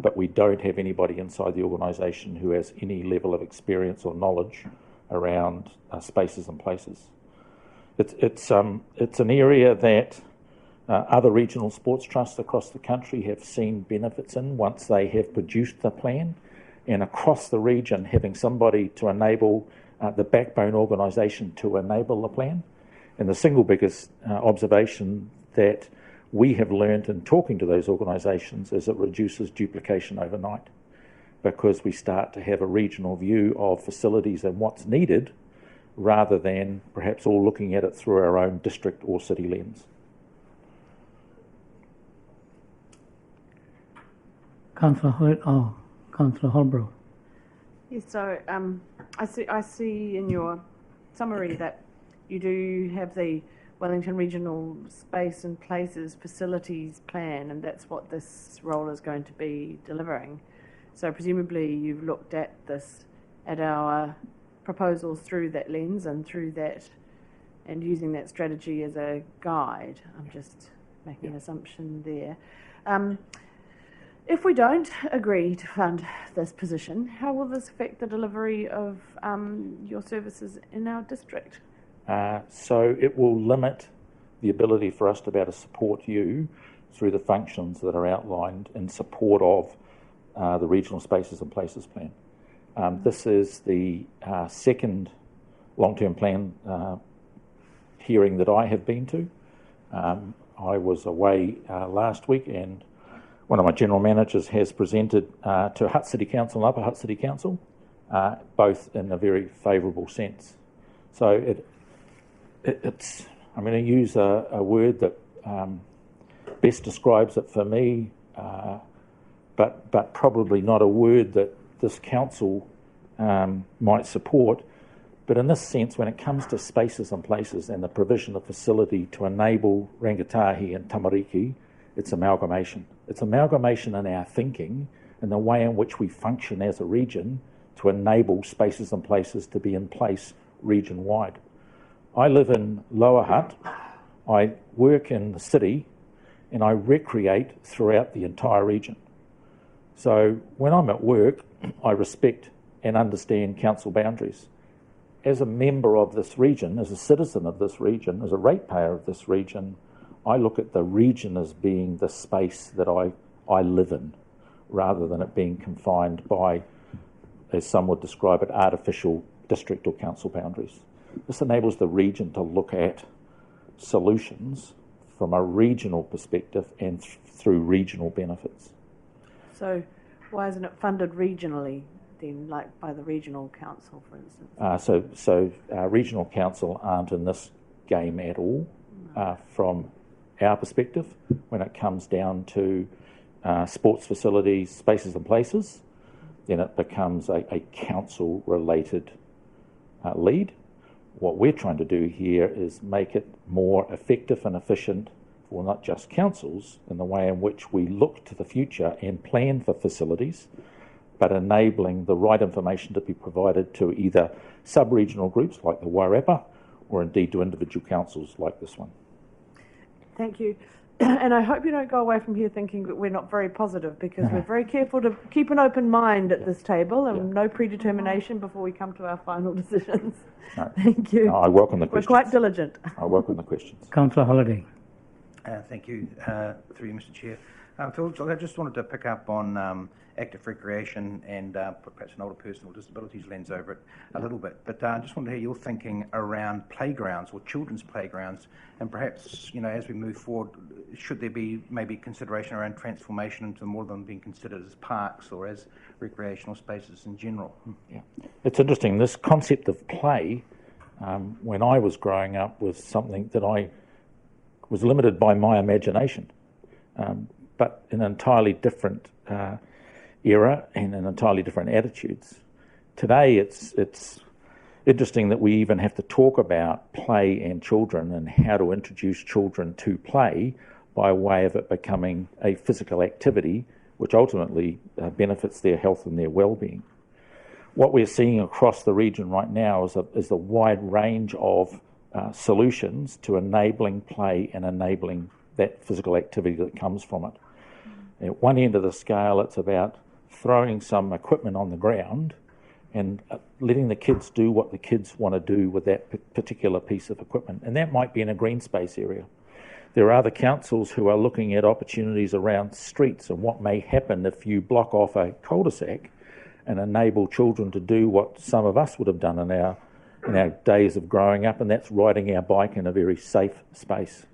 S14: but we don't have anybody inside the organisation who has any level of experience or knowledge around Spaces and Places. It's an area that other regional sports trusts across the country have seen benefits in once they have produced the plan, and across the region having somebody to enable the backbone organisation to enable the plan. And the single biggest observation that we have learned in talking to those organisations is it reduces duplication overnight, because we start to have a regional view of facilities and what's needed rather than perhaps all looking at it through our own district or city lens.
S2: Councillor Holbrook.
S5: Yes, so I see in your summary that you do have the Wellington Regional Space and Places Facilities Plan, and that's what this role is going to be delivering. So presumably you've looked at this, at our proposals through that lens and through that, and using that strategy as a guide. I'm just making an assumption there. If we don't agree to fund this position, how will this affect the delivery of your services in our district?
S14: So it will limit the ability for us to be able to support you through the functions that are outlined in support of the Regional Spaces and Places Plan. This is the second long-term plan hearing that I have been to. I was away last week, and one of my general managers has presented to Hutt City Council and Upper Hutt City Council, both in a very favourable sense. So it's I'm going to use a word that best describes it for me, but probably not a word that this council might support. But in this sense, when it comes to spaces and places and the provision of facility to enable rangatahi and tamariki, it's amalgamation. It's amalgamation in our thinking and the way in which we function as a region to enable spaces and places to be in place region-wide. I live in Lower Hutt, I work in the city, and I recreate throughout the entire region. So when I'm at work, I respect and understand council boundaries. As a member of this region, as a citizen of this region, as a ratepayer of this region, I look at the region as being the space that I live in, rather than it being confined by, as some would describe it, artificial district or council boundaries. This enables the region to look at solutions from a regional perspective and through regional benefits.
S5: So why isn't it funded regionally then, like by the regional council, for instance?
S14: So regional council aren't in this game at all from our perspective when it comes down to sports facilities, spaces and places. Then it becomes a council-related lead. What we're trying to do here is make it more effective and efficient for not just councils in the way in which we look to the future and plan for facilities, but enabling the right information to be provided to either sub-regional groups like the Wairarapa or indeed to individual councils like this one.
S5: Thank you. And I hope you don't go away from here thinking that we're not very positive, because we're very careful to keep an open mind at this table and no predetermination before we come to our final decisions.
S14: No.
S5: Thank you.
S14: No, I welcome the questions.
S5: We're quite diligent.
S14: I welcome the questions.
S2: Councillor Holliday.
S15: Thank you, through you, Mr. Chair. Phil, I just wanted to pick up on active recreation and put perhaps an older person with disabilities lens over it a little bit. But I just wanted to hear your thinking around playgrounds or children's playgrounds, and perhaps, as we move forward, should there be maybe consideration around transformation into more of them being considered as parks or as recreational spaces in general?
S14: Yeah, it's interesting. This concept of play, when I was growing up, was something that I was limited by my imagination, but in an entirely different era and in entirely different attitudes. Today, it's interesting that we even have to talk about play and children and how to introduce children to play by way of it becoming a physical activity, which ultimately benefits their health and their well-being. What we're seeing across the region right now is a wide range of solutions to enabling play and enabling that physical activity that comes from it. At one end of the scale, it's about throwing some equipment on the ground and letting the kids do what the kids want to do with that particular piece of equipment. And that might be in a green space area. There are other councils who are looking at opportunities around streets and what may happen if you block off a cul-de-sac and enable children to do what some of us would have done in our days of growing up, and that's riding our bike in a very safe space.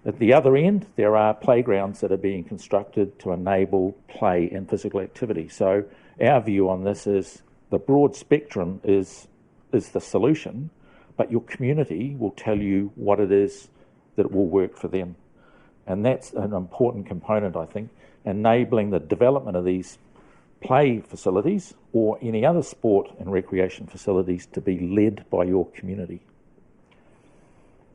S14: At the other end, there are playgrounds that are being constructed to enable play and physical activity. So our view on this is the broad spectrum is the solution, but your community will tell you what it is that will work for them. And that's an important component, I think, enabling the development of these play facilities or any other sport and recreation facilities to be led by your community.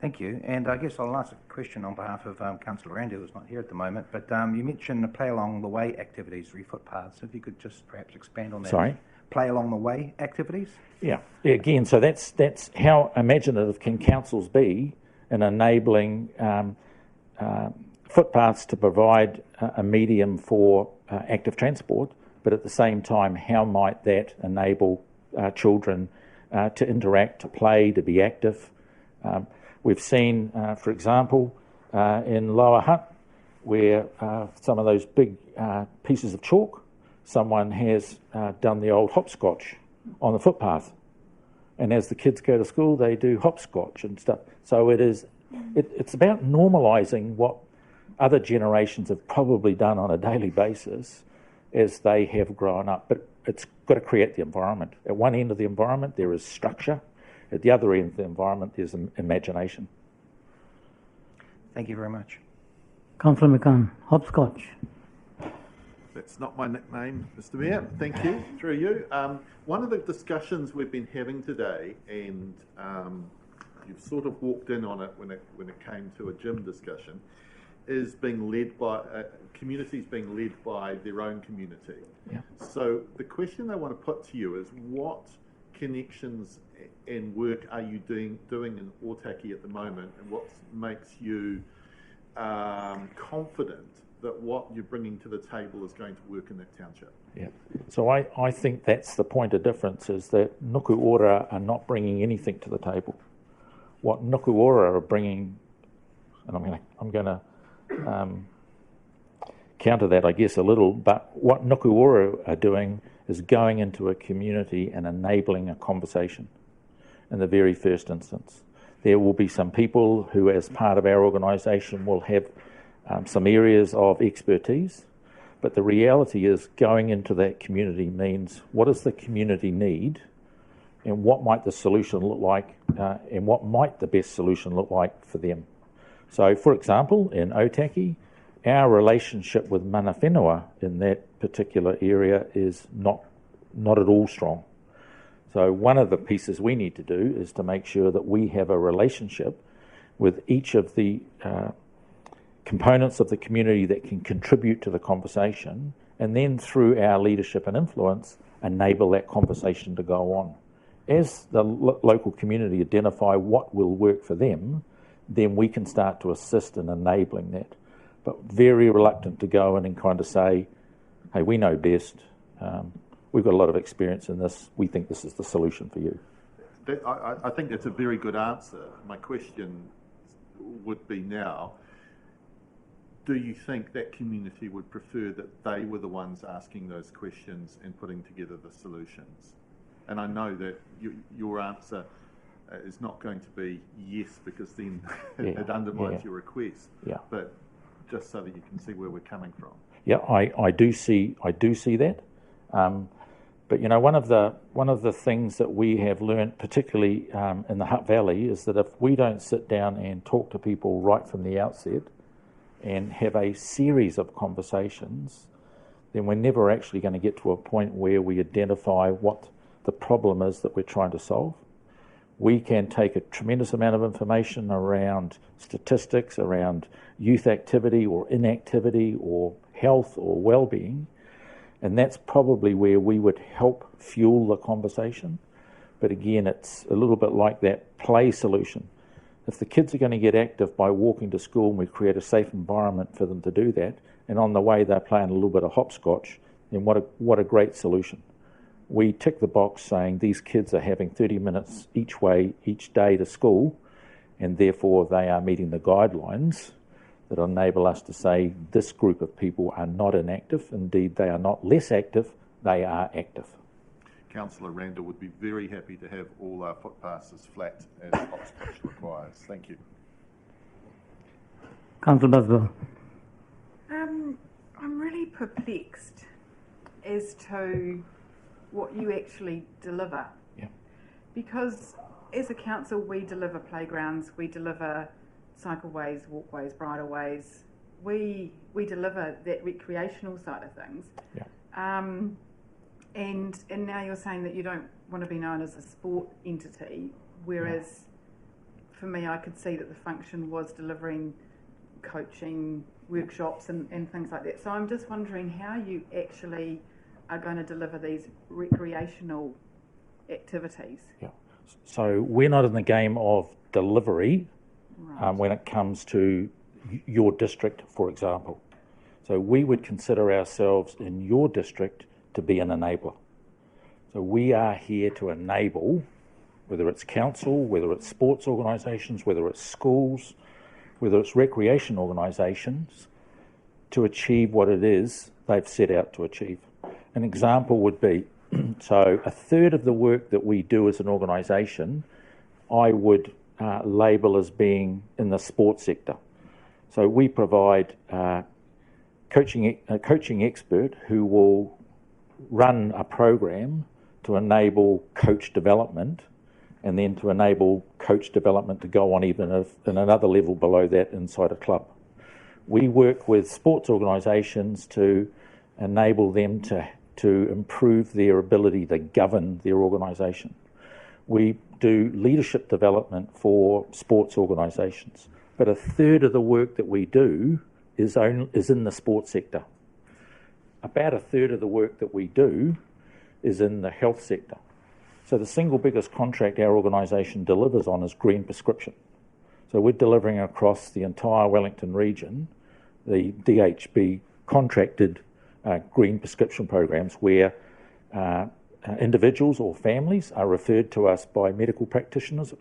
S15: Thank you. And I guess I'll ask a question on behalf of Councillor Randy, who's not here at the moment, but you mentioned the play along the way activities, footpaths. If you could just perhaps expand on that.
S14: Sorry?
S15: Play along the way activities?
S14: Yeah. Again, so that's how imaginative can councils be in enabling footpaths to provide a medium for active transport, but at the same time, how might that enable children to interact, to play, to be active? We've seen, for example, in Lower Hutt, where some of those big pieces of chalk, someone has done the old hopscotch on the footpath. And as the kids go to school, they do hopscotch and stuff. So it's about normalising what other generations have probably done on a daily basis as they have grown up. But it's got to create the environment. At one end of the environment, there is structure. At the other end of the environment, there's imagination.
S15: Thank you very much.
S2: Councillor McCann, hopscotch.
S11: That's not my nickname, Mr. Mayor. Thank you. Through you. One of the discussions we've been having today, and you've sort of walked in on it when it came to a gym discussion, is being led by communities being led by their own community.
S14: Yeah.
S11: So the question I want to put to you is, what connections and work are you doing in Otaki at the moment, and what makes you confident that what you're bringing to the table is going to work in that township?
S14: Yeah. So I think that's the point of difference, is that Nuku Ora are not bringing anything to the table. What Nuku Ora are bringing, and I'm going to counter that, I guess, a little, but what Nuku Ora are doing is going into a community and enabling a conversation in the very first instance. There will be some people who, as part of our organisation, will have some areas of expertise, but the reality is going into that community means, what does the community need, and what might the solution look like, and what might the best solution look like for them. So, for example, in Otaki, our relationship with mana whenua in that particular area is not at all strong. So one of the pieces we need to do is to make sure that we have a relationship with each of the components of the community that can contribute to the conversation, and then through our leadership and influence, enable that conversation to go on. As the local community identify what will work for them, then we can start to assist in enabling that. But very reluctant to go in and kind of say, hey, we know best, we've got a lot of experience in this, we think this is the solution for you.
S11: I think that's a very good answer. My question would be now, do you think that community would prefer that they were the ones asking those questions and putting together the solutions? And I know that your answer is not going to be yes, because then it undermines your request.
S14: Yeah.
S11: But just so that you can see where we're coming from.
S14: Yeah, I do see that. But one of the things that we have learned, particularly in the Hutt Valley, is that if we don't sit down and talk to people right from the outset and have a series of conversations, then we're never actually going to get to a point where we identify what the problem is that we're trying to solve. We can take a tremendous amount of information around statistics, around youth activity or inactivity or health or well-being, and that's probably where we would help fuel the conversation. But again, it's a little bit like that play solution. If the kids are going to get active by walking to school and we create a safe environment for them to do that, and on the way they're playing a little bit of hopscotch, then what a great solution. We tick the box saying these kids are having 30 minutes each way, each day to school, and therefore they are meeting the guidelines that enable us to say this group of people are not inactive. Indeed, they are not less active, they are active.
S11: Councillor Randall would be very happy to have all our footpasses flat as hopscotch requires. Thank you.
S2: Councillor Buswell.
S7: I'm really perplexed as to what you actually deliver.
S14: Yeah.
S7: Because as a council, we deliver playgrounds, we deliver cycleways, walkways, bridleways. We deliver that recreational side of things.
S14: Yeah.
S7: And now you're saying that you don't want to be known as a sport entity, whereas for me, I could see that the function was delivering coaching workshops and things like that. So I'm just wondering how you actually are going to deliver these recreational activities.
S14: Yeah. So we're not in the game of delivery when it comes to your district, for example. So we would consider ourselves in your district to be an enabler. So we are here to enable, whether it's council, whether it's sports organisations, whether it's schools, whether it's recreation organisations, to achieve what it is they've set out to achieve. An example would be, so a third of the work that we do as an organisation, I would label as being in the sports sector. So we provide a coaching expert who will run a program to enable coach development, and then to enable coach development to go on even in another level below that inside a club. We work with sports organisations to enable them to improve their ability to govern their organisation. We do leadership development for sports organisations, but a third of the work that we do is in the sports sector. About a third of the work that we do is in the health sector. So the single biggest contract our organisation delivers on is green prescription. So we're delivering across the entire Wellington region the DHB contracted green prescription programs where individuals or families are referred to us by medical practitioners,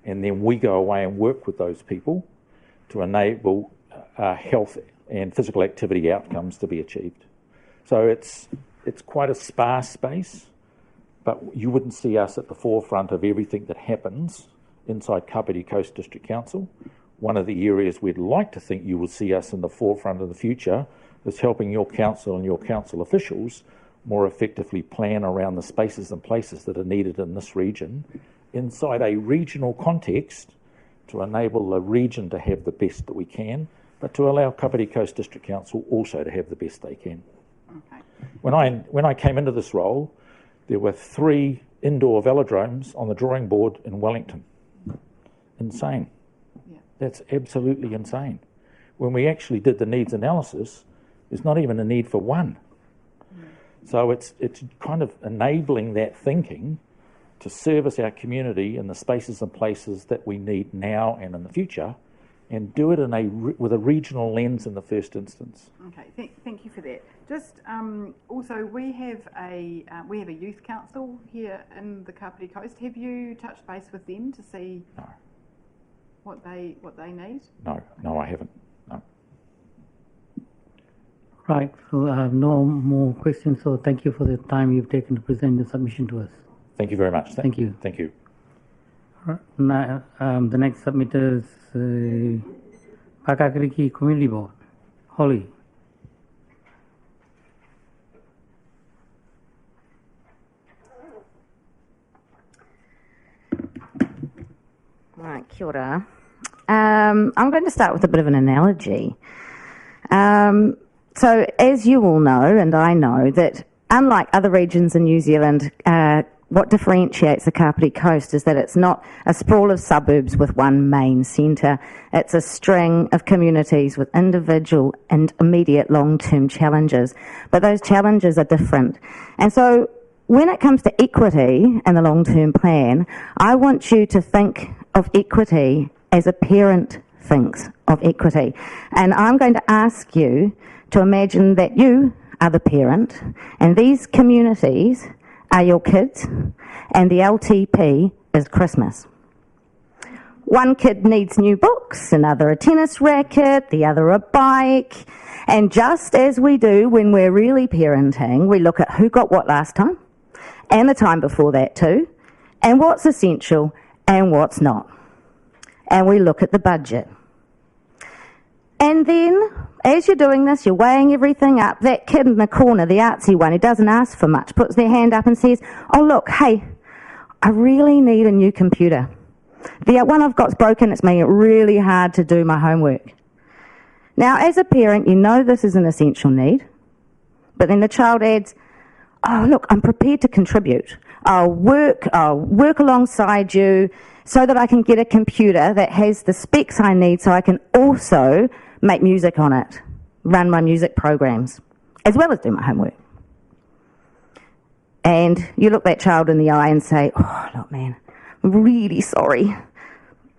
S14: and then we go away and work with those people to enable health and physical activity outcomes to be achieved. So it's quite a sparse space, but you wouldn't see us at the forefront of everything that happens inside Kāpiti Coast District Council. One of the areas we'd like to think you will see us in the forefront of the future is helping your council and your council officials more effectively plan around the spaces and places that are needed in this region inside a regional context to enable the region to have the best that we can, but to allow Kāpiti Coast District Council also to have the best they can.
S7: Okay.
S14: When I came into this role, there were 3 indoor velodromes on the drawing board in Wellington. Insane.
S7: Yeah.
S14: That's absolutely insane. When we actually did the needs analysis, there's not even a need for one. So it's kind of enabling that thinking to service our community in the spaces and places that we need now and in the future, and do it with a regional lens in the first instance.
S7: Okay, thank you for that. Just also, we have a youth council here in the Kāpiti Coast. Have you touched base with them to see what they need?
S14: No, I haven't. No.
S2: Right, so I have no more questions, so thank you for the time you've taken to present the submission to us.
S14: Thank you very much.
S2: Thank you.
S14: Thank you.
S2: Right. Now, the next submitter is Kāpiti Community Board. Holly.
S16: Right, kia ora. I'm going to start with a bit of an analogy. So as you all know, and I know, that unlike other regions in New Zealand, what differentiates the Kāpiti Coast is that it's not a sprawl of suburbs with one main centre. It's a string of communities with individual and immediate long-term challenges. But those challenges are different. And so when it comes to equity and the long-term plan, I want you to think of equity as a parent thinks of equity. And I'm going to ask you to imagine that you are the parent and these communities are your kids and the LTP is Christmas. One kid needs new books, another a tennis racket, the other a bike. And just as we do when we're really parenting, we look at who got what last time and the time before that too, and what's essential and what's not. And we look at the budget. And then, as you're doing this, you're weighing everything up. That kid in the corner, the artsy one who doesn't ask for much, puts their hand up and says, oh look, hey, I really need a new computer. The one I've got's broken, it's making it really hard to do my homework. Now, as a parent, you know this is an essential need, but then the child adds, oh look, I'm prepared to contribute. I'll work alongside you so that I can get a computer that has the specs I need so I can also make music on it, run my music programs, as well as do my homework. And you look that child in the eye and say, oh, look, man, I'm really sorry.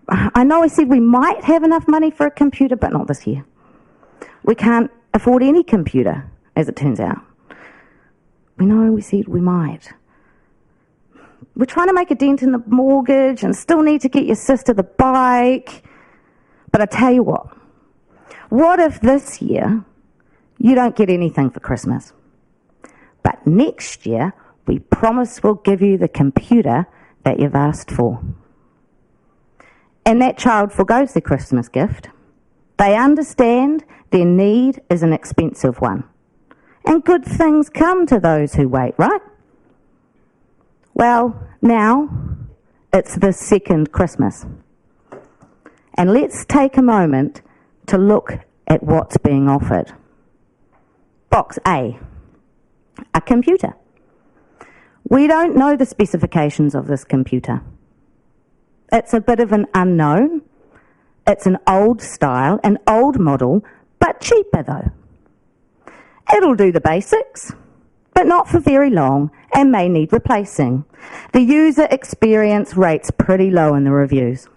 S16: I know I said we might have enough money for a computer, but not this year. We can't afford any computer, as it turns out. We know we said we might. We're trying to make a dent in the mortgage and still need to get your sister the bike. But I tell you what if this year you don't get anything for Christmas? But next year, we promise we'll give you the computer that you've asked for. And that child forgoes their Christmas gift. They understand their need is an expensive one. And good things come to those who wait, right? Well, now it's the second Christmas. And let's take a moment to look at what's being offered. Box A, a computer. We don't know the specifications of this computer. It's a bit of an unknown. It's an old style, an old model, but cheaper though. It'll do the basics, but not for very long and may need replacing. The user experience rate's pretty low in the reviews.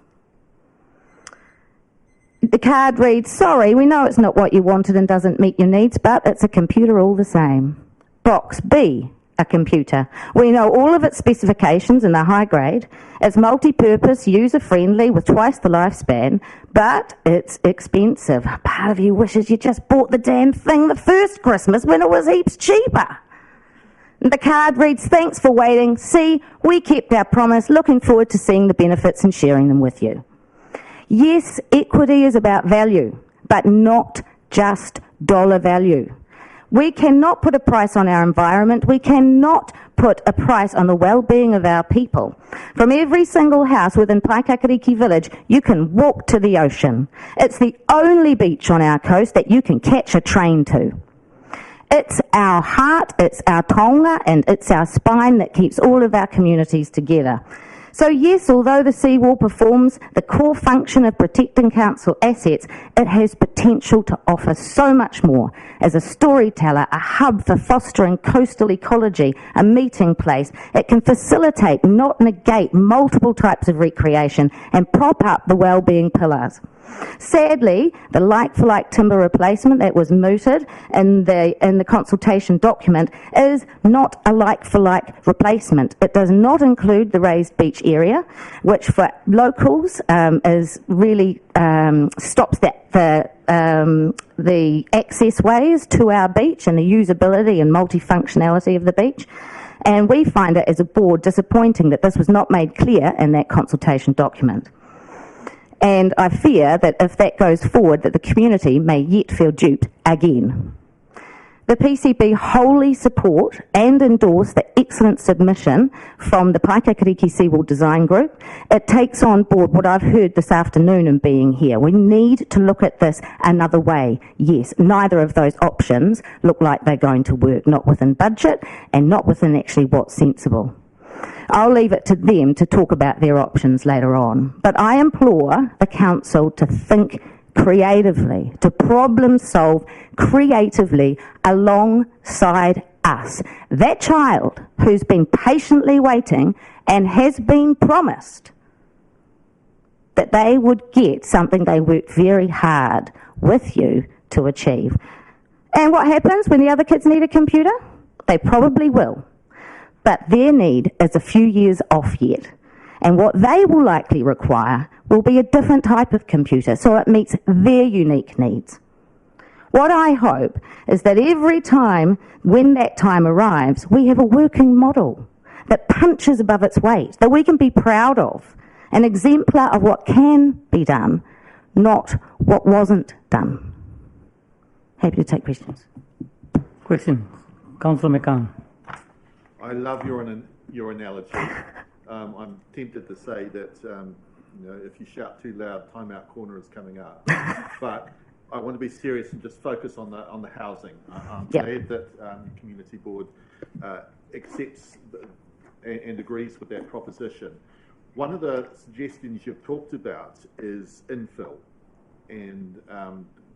S16: The card reads, sorry, we know it's not what you wanted and doesn't meet your needs, but it's a computer all the same. Box B, a computer. We know all of its specifications and they're high grade. It's multi-purpose, user-friendly with twice the lifespan, but it's expensive. Part of you wishes you just bought the damn thing the first Christmas when it was heaps cheaper. The card reads, thanks for waiting. See, we kept our promise. Looking forward to seeing the benefits and sharing them with you. Yes, equity is about value, but not just dollar value. We cannot put a price on our environment. We cannot put a price on the well-being of our people. From every single house within Paikākariki village, you can walk to the ocean. It's the only beach on our coast that you can catch a train to. It's our heart, it's our taonga, and it's our spine that keeps all of our communities together. So yes, although the seawall performs the core function of protecting council assets, it has potential to offer so much more as a storyteller, a hub for fostering coastal ecology, a meeting place. It can facilitate, not negate, multiple types of recreation and prop up the wellbeing pillars. Sadly, the like-for-like timber replacement that was mooted in the consultation document is not a like-for-like replacement. It does not include the raised beach area, which for locals is really stops the access ways to our beach and the usability and multifunctionality of the beach. And we find it as a board disappointing that this was not made clear in that consultation document. And I fear that if that goes forward, that the community may yet feel duped again. The PCB wholly support and endorse the excellent submission from the Paikākariki Seawall Design Group. It takes on board what I've heard this afternoon in being here. We need to look at this another way. Yes, neither of those options look like they're going to work, not within budget and not within actually what's sensible. I'll leave it to them to talk about their options later on. But I implore the council to think creatively, to problem solve creatively alongside us. That child who's been patiently waiting and has been promised that they would get something they worked very hard with you to achieve. And what happens when the other kids need a computer? They probably will. But their need is a few years off yet. And what they will likely require will be a different type of computer, so it meets their unique needs. What I hope is that every time when that time arrives, we have a working model that punches above its weight, that we can be proud of, an exemplar of what can be done, not what wasn't done. Happy to take questions.
S2: Questions? Councillor McCann.
S11: I love your analogy. I'm tempted to say that if you shout too loud, timeout corner is coming up. But I want to be serious and just focus on the housing. I'm glad that the community board accepts and agrees with that proposition. One of the suggestions you've talked about is infill, and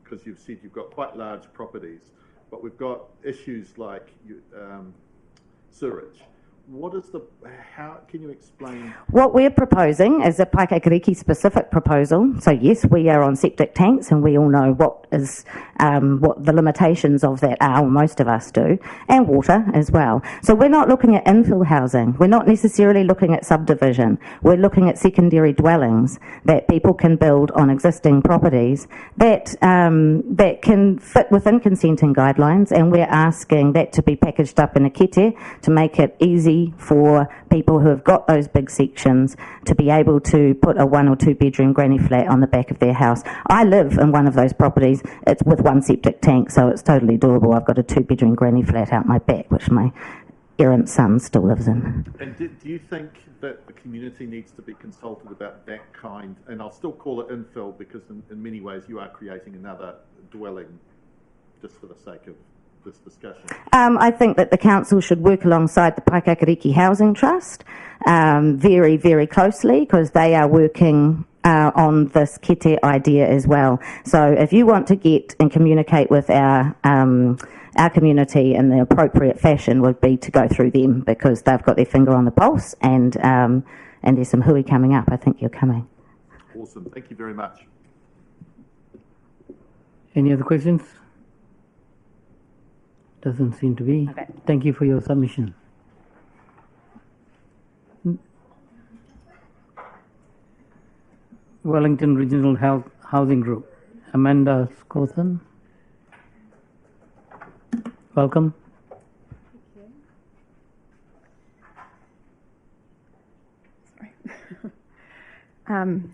S11: because you've said you've got quite large properties, but we've got issues like sewage. How can you explain?
S16: What we're proposing is a Paikākariki specific proposal. So yes, we are on septic tanks and we all know what the limitations of that are, or most of us do, and water as well. So we're not looking at infill housing. We're not necessarily looking at subdivision. We're looking at secondary dwellings that people can build on existing properties that can fit within consenting guidelines, and we're asking that to be packaged up in a kete to make it easy for people who have got those big sections to be able to put a 1 or 2 bedroom granny flat on the back of their house. I live in one of those properties. It's with 1 septic tank, so it's totally doable. I've got a 2 bedroom granny flat out my back, which my errant son still lives in.
S11: And do you think that the community needs to be consulted about that kind, and I'll still call it infill because in many ways you are creating another dwelling just for the sake of this discussion?
S16: I think that the council should work alongside the Paikakariki Housing Trust very, very closely because they are working on this kete idea as well. So if you want to get and communicate with our community in the appropriate fashion would be to go through them because they've got their finger on the pulse and there's some hui coming up. I think you're coming.
S11: Awesome. Thank you very much.
S2: Any other questions? Doesn't seem to be.
S16: Okay.
S2: Thank you for your submission. Wellington Regional Health Housing Group. Amanda Scothen. Welcome.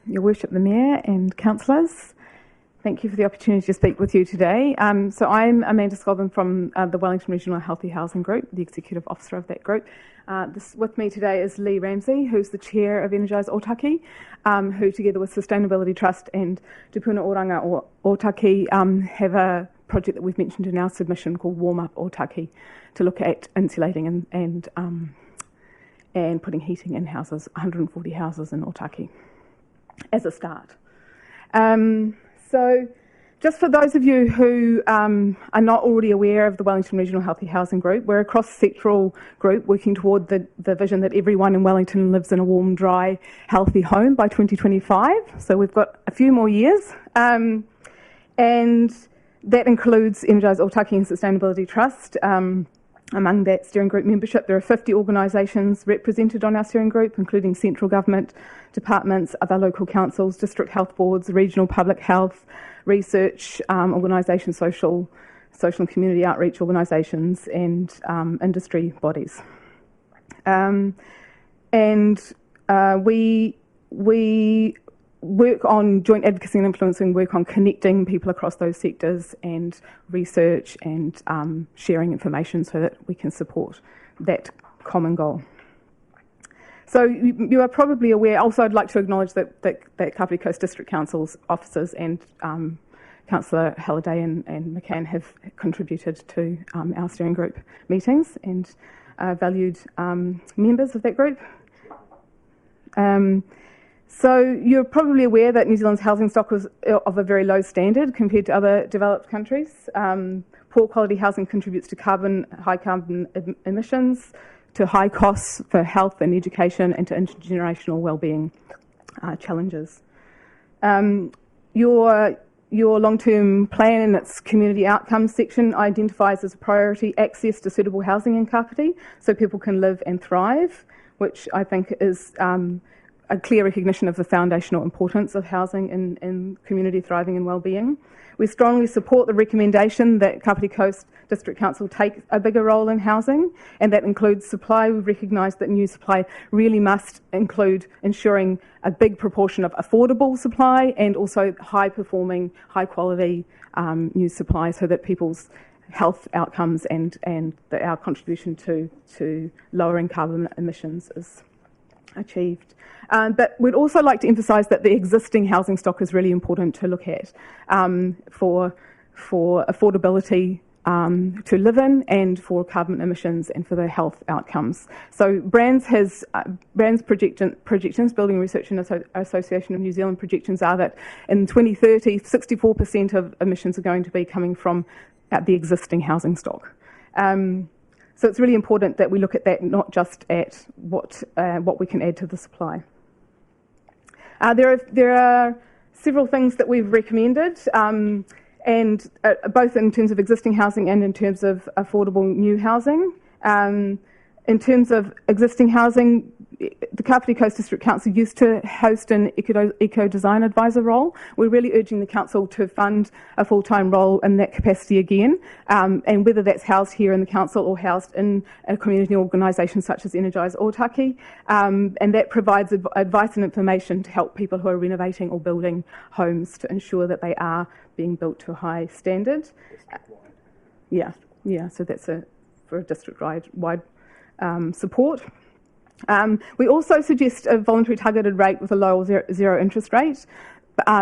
S17: Your Worship the Mayor and Councillors, thank you for the opportunity to speak with you today. So I'm Amanda Scothen from the Wellington Regional Healthy Housing Group, the Executive Officer of that group. With me today is Lee Ramsey, who's the Chair of Energise Otaki, who together with Sustainability Trust and Te Puna Oranga Otaki have a project that we've mentioned in our submission called Warm Up Otaki to look at insulating and putting heating in houses, 140 houses in Otaki as a start. So just for those of you who are not already aware of the Wellington Regional Healthy Housing Group, we're a cross-sectoral group working toward the vision that everyone in Wellington lives in a warm, dry, healthy home by 2025. So we've got a few more years. And that includes Energise Otaki and Sustainability Trust. Among that steering group membership, there are 50 organisations represented on our steering group, including central government, departments, other local councils, district health boards, regional public health, research organisations, social and community outreach organisations, and industry bodies. We work on joint advocacy and influencing work on connecting people across those sectors and research and sharing information so that we can support that common goal. So you are probably aware, also I'd like to acknowledge that Kāpiti Coast District Council's officers and Councillor Halliday and McCann have contributed to our steering group meetings and valued members of that group. So you're probably aware that New Zealand's housing stock was of a very low standard compared to other developed countries. Poor quality housing contributes to high carbon emissions, to high costs for health and education, and to intergenerational wellbeing challenges. Your long-term plan in its community outcomes section identifies as a priority access to suitable housing in Kāpiti so people can live and thrive, which I think is a clear recognition of the foundational importance of housing in community thriving and wellbeing. We strongly support the recommendation that Kāpiti Coast District Council take a bigger role in housing, and that includes supply. We recognise that new supply really must include ensuring a big proportion of affordable supply and also high-performing, high-quality new supply so that people's health outcomes and our contribution to lowering carbon emissions is achieved. But we'd also like to emphasise that the existing housing stock is really important to look at for affordability to live in and for carbon emissions and for the health outcomes. So Brands projections, Building Research and Association of New Zealand projections are that in 2030, 64% of emissions are going to be coming from the existing housing stock. So it's really important that we look at that, not just at what we can add to the supply. There are several things that we've recommended, and both in terms of existing housing and in terms of affordable new housing. In terms of existing housing, the Kāpiti Coast District Council used to host an eco-design advisor role. We're really urging the council to fund a full-time role in that capacity again, and whether that's housed here in the council or housed in a community organisation such as Energise Otaki, and that provides advice and information to help people who are renovating or building homes to ensure that they are being built to a high standard. So that's for a district-wide support. We also suggest a voluntary targeted rate with a low or zero interest rate.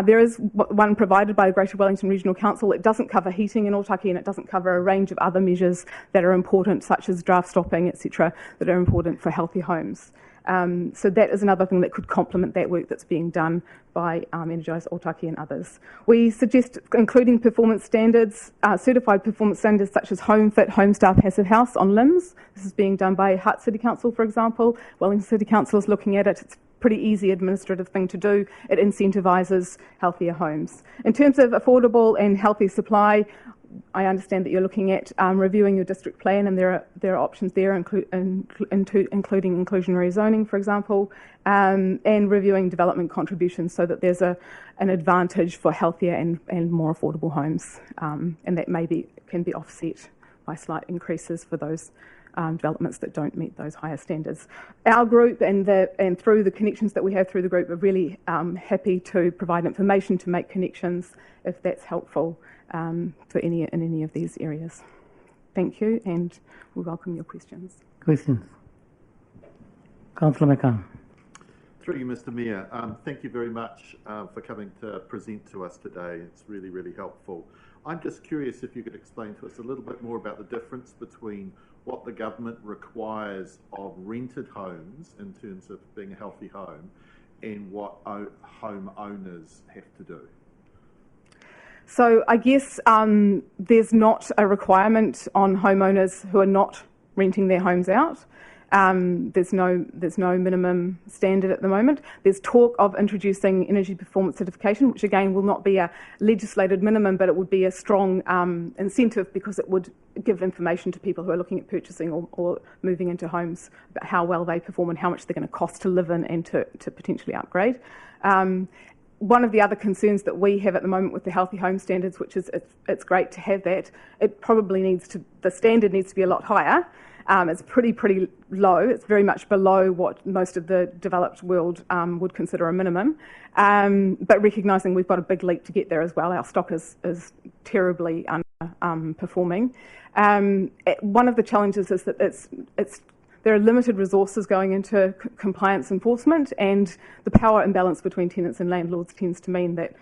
S17: There is one provided by the Greater Wellington Regional Council. It doesn't cover heating in Otaki, and it doesn't cover a range of other measures that are important, such as draft stopping, etc., that are important for healthy homes. So that is another thing that could complement that work that's being done by Energise Otaki and others. We suggest including performance standards, certified performance standards such as Home Fit, Homestar Passive House on limbs. This is being done by Hutt City Council, for example. Wellington City Council is looking at it. It's pretty easy administrative thing to do. It incentivises healthier homes. In terms of affordable and healthy supply, I understand that you're looking at reviewing your district plan, and there are options there, including inclusionary zoning, for example, and reviewing development contributions so that there's an advantage for healthier and more affordable homes, and that can be offset by slight increases for those developments that don't meet those higher standards. Our group and through the connections that we have through the group are really happy to provide information to make connections if that's helpful for in any of these areas. Thank you, and we welcome your questions.
S2: Questions? Councillor McCann.
S11: Through you, Mr. Mayor, thank you very much for coming to present to us today. It's really, really helpful. I'm just curious if you could explain to us a little bit more about the difference between what the government requires of rented homes in terms of being a healthy home and what home owners have to do.
S17: So I guess there's not a requirement on homeowners who are not renting their homes out. There's no minimum standard at the moment. There's talk of introducing energy performance certification, which again will not be a legislated minimum, but it would be a strong incentive because it would give information to people who are looking at purchasing or moving into homes about how well they perform and how much they're going to cost to live in and to potentially upgrade. One of the other concerns that we have at the moment with the healthy home standards, which is it's great to have that, the standard needs to be a lot higher. It's pretty low. It's very much below what most of the developed world would consider a minimum. But recognising we've got a big leap to get there as well. Our stock is terribly underperforming. One of the challenges is that there are limited resources going into compliance enforcement, and the power imbalance between tenants and landlords tends to mean that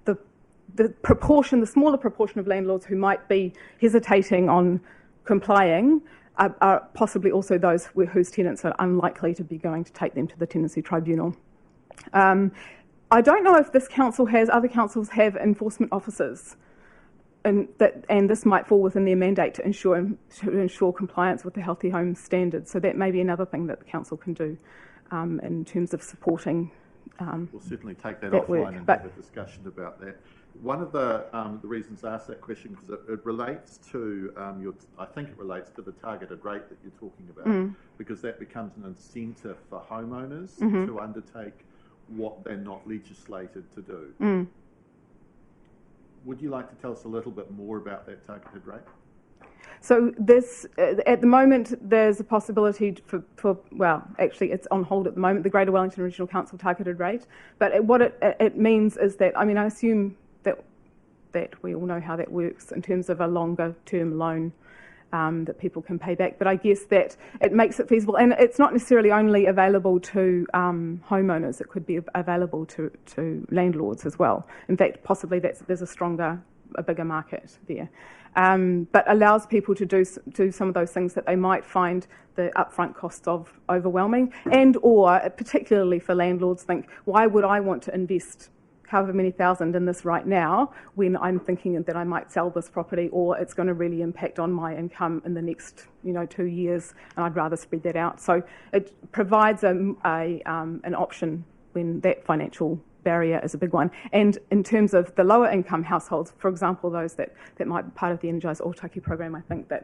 S17: the smaller proportion of landlords who might be hesitating on complying are possibly also those whose tenants are unlikely to be going to take them to the tenancy tribunal. I don't know if other councils have enforcement officers, and this might fall within their mandate to ensure compliance with the healthy home standards. So that may be another thing that the council can do in terms of supporting.
S11: We'll certainly take that offline and have a discussion about that. One of the reasons I asked that question because it relates to I think it relates to the targeted rate that you're talking about, because that becomes an incentive for homeowners to undertake what they're not legislated to do. Would you like to tell us a little bit more about that targeted rate?
S17: So this, at the moment, there's a possibility actually it's on hold at the moment, the Greater Wellington Regional Council targeted rate. But what it means is that, I assume that we all know how that works in terms of a longer term loan that people can pay back. But I guess that it makes it feasible, and it's not necessarily only available to homeowners. It could be available to landlords as well. In fact, possibly there's a bigger market there. But allows people to do some of those things that they might find the upfront costs of overwhelming, and or particularly for landlords think, why would I want to invest however many thousand in this right now when I'm thinking that I might sell this property or it's going to really impact on my income in the next 2 years, and I'd rather spread that out. So it provides an option when that financial barrier is a big one. And in terms of the lower income households, for example, those that might be part of the Energise Otaki program, I think that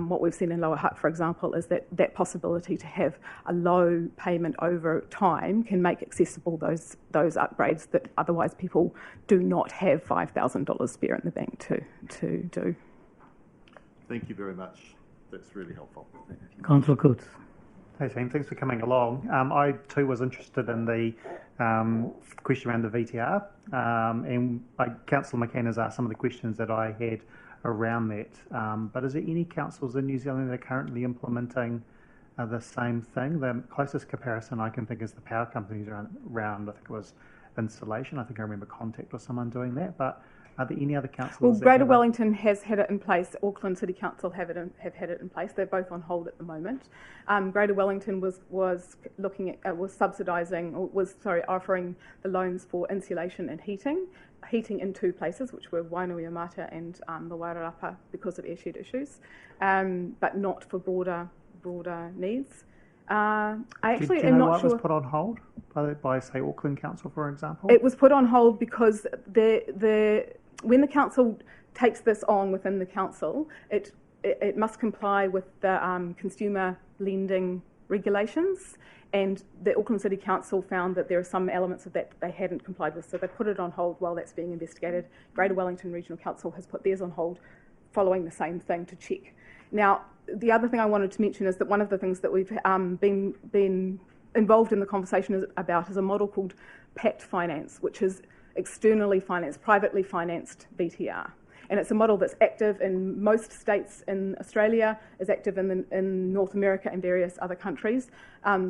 S17: what we've seen in Lower Hutt, for example, is that possibility to have a low payment over time can make accessible those upgrades that otherwise people do not have $5,000 spare in the bank to do.
S11: Thank you very much. That's really helpful.
S2: Councillor Coates.
S4: Hey team, thanks for coming along. I too was interested in the question around the VTR, and Councillor McCann has asked some of the questions that I had around that. But is there any councils in New Zealand that are currently implementing are the same thing. The closest comparison I can think is the power companies around I think it was installation. I think I remember Contact or someone doing that. But are there any other councils?
S17: Well, Greater Wellington has had it in place. Auckland City Council have had it in place. They're both on hold at the moment. Greater Wellington was looking at offering the loans for insulation and heating in two places, which were Wainuiomata and the Wairarapa, because of airshed issues, but not for broader needs. I actually am not sure.
S4: Was put on hold by say Auckland Council, for example?
S17: It was put on hold because when the council takes this on within the council, it must comply with the consumer lending regulations, and the Auckland City Council found that there are some elements of that they hadn't complied with, so they put it on hold while that's being investigated. Greater Wellington Regional Council has put theirs on hold following the same thing to check. Now, the other thing I wanted to mention is that one of the things that we've been involved in the conversation about is a model called pact finance, which is externally financed, privately financed BTR. And it's a model that's active in most states in Australia, is active in North America and various other countries.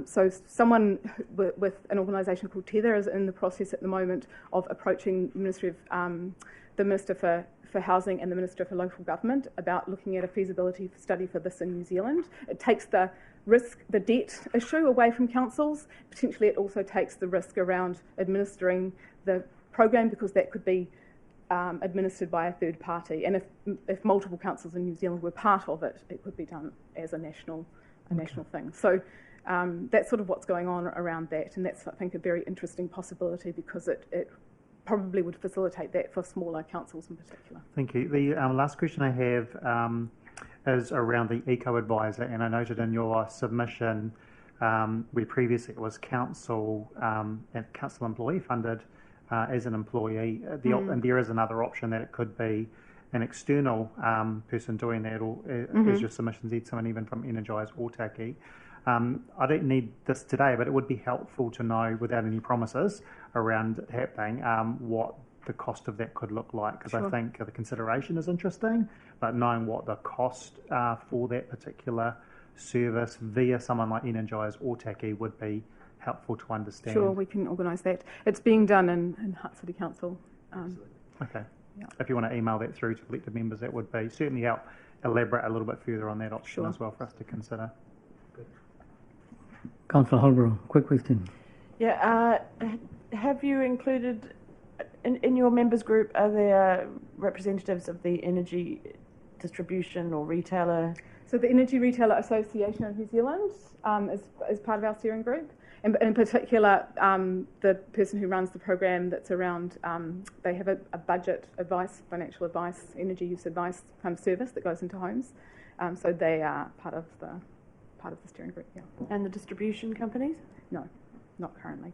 S17: So someone with an organisation called Tether is in the process at the moment of approaching the Minister for Housing and the Minister for Local Government about looking at a feasibility study for this in New Zealand. It takes the debt issue away from councils. Potentially it also takes the risk around administering the program, because that could be administered by a third party, and if multiple councils in New Zealand were part of it, it could be done as a national thing. So that's sort of what's going on around that, and that's, I think, a very interesting possibility, because it probably would facilitate that for smaller councils in particular.
S4: Thank you. The last question I have is around the eco-advisor, and I noted in your submission where previously it was council and council employee funded as an employee, and there is another option that it could be an external person doing that, or as your submission said, someone even from Energise or Taki. I don't need this today, but it would be helpful to know, without any promises around it happening, what the cost of that could look like, because I think the consideration is interesting, but knowing what the cost for that particular service via someone like Energise or Taki would be helpful to understand.
S17: Sure, we can organise that. It's being done in Hutt City Council.
S4: Okay. Yeah. If you want to email that through to elected members, that would be certainly help elaborate a little bit further on that option as well for us to consider.
S2: Councillor Holbrook, quick question.
S5: Yeah, have you included in your members group, are there representatives of the energy distribution or retailer?
S17: So the Energy Retailer Association of New Zealand is part of our steering group. And in particular, the person who runs the program that's around, they have a budget advice, financial advice, energy use advice kind of service that goes into homes. So they are part of the steering group. Yeah.
S5: And the distribution companies?
S17: No, not currently.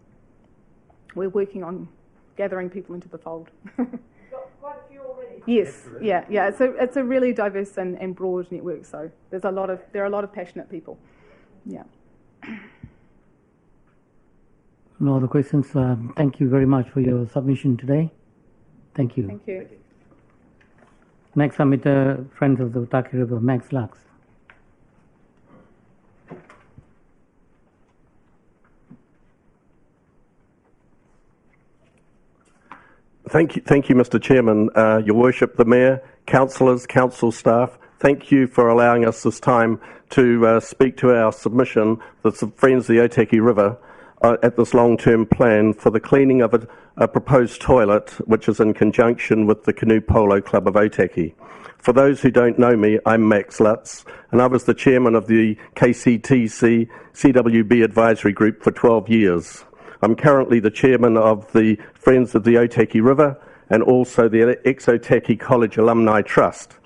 S17: We're working on gathering people into the fold.
S12: You've got quite a few already.
S17: Yes, yeah. It's a really diverse and broad network. So there are a lot of passionate people. Yeah.
S2: No other questions. Thank you very much for your submission today. Thank you.
S17: Thank you.
S2: Next submitter, Friends of the Taki River, Max Lux.
S18: Thank you, Mr. Chairman, Your Worship, the Mayor, councillors, council staff. Thank you for allowing us this time to speak to our submission, the Friends of the Otaki River, at this long-term plan for the cleaning of a proposed toilet, which is in conjunction with the Canoe Polo Club of Otaki. For those who don't know me, I'm Max Lutz, and I was the chairman of the KCTC CWB Advisory Group for 12 years. I'm currently the chairman of the Friends of the Otaki River and also the ex-Otaki College Alumni Trust.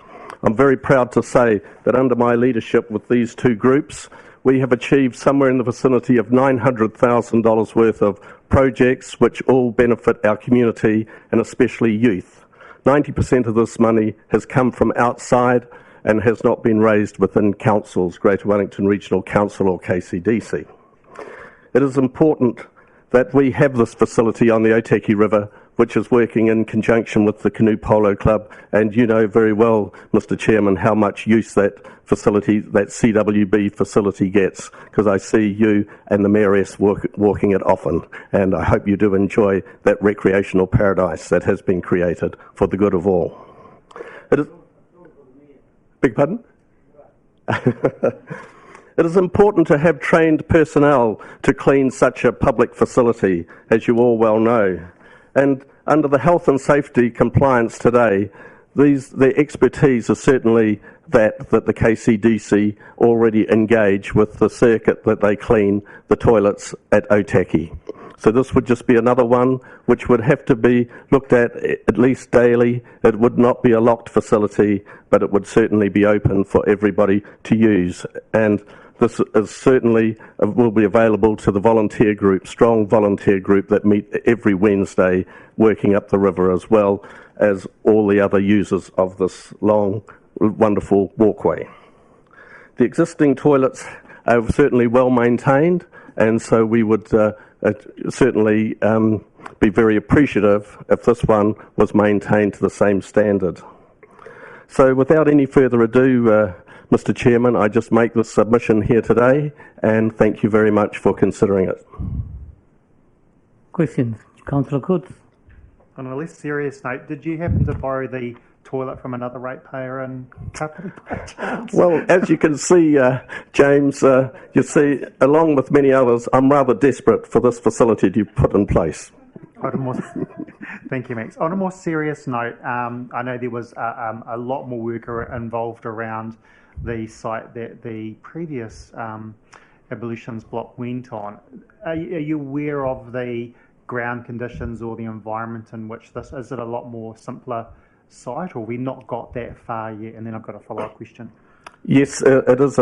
S18: I'm very proud to say that under my leadership with these two groups, we have achieved somewhere in the vicinity of $900,000 worth of projects which all benefit our community and especially youth. 90% of this money has come from outside and has not been raised within councils, Greater Wellington Regional Council or KCDC. It is important that we have this facility on the Otaki River which is working in conjunction with the Canoe Polo Club, and you know very well, Mr. Chairman, how much use that facility, that CWB facility gets, because I see you and the Mayoress walking it often, and I hope you do enjoy that recreational paradise that has been created for the good of all. It is, beg pardon? It is important to have trained personnel to clean such a public facility, as you all well know. And under the health and safety compliance today, the expertise is certainly that the KCDC already engage with the circuit that they clean the toilets at Otaki. So this would just be another one which would have to be looked at least daily. It would not be a locked facility, but it would certainly be open for everybody to use. And this is certainly will be available to the volunteer group, strong volunteer group that meet every Wednesday working up the river, as well as all the other users of this long, wonderful walkway. The existing toilets are certainly well maintained, and so we would certainly be very appreciative if this one was maintained to the same standard. So without any further ado, Mr. Chairman, I just make this submission here today, and thank you very much for considering it.
S2: Questions? Councillor Coates.
S4: On a less serious note, did you happen to borrow the toilet from another ratepayer in Kāpiti by chance?
S18: Well, as you can see, James, you see, along with many others, I'm rather desperate for this facility to be put in place.
S4: Thank you, Max. On a more serious note, I know there was a lot more work involved around the site that the previous abolitions block went on. Are you aware of the ground conditions or the environment in which this is? It a lot more simpler site, or we not got that far yet? And then I've got a follow-up question.
S18: Yes, it is.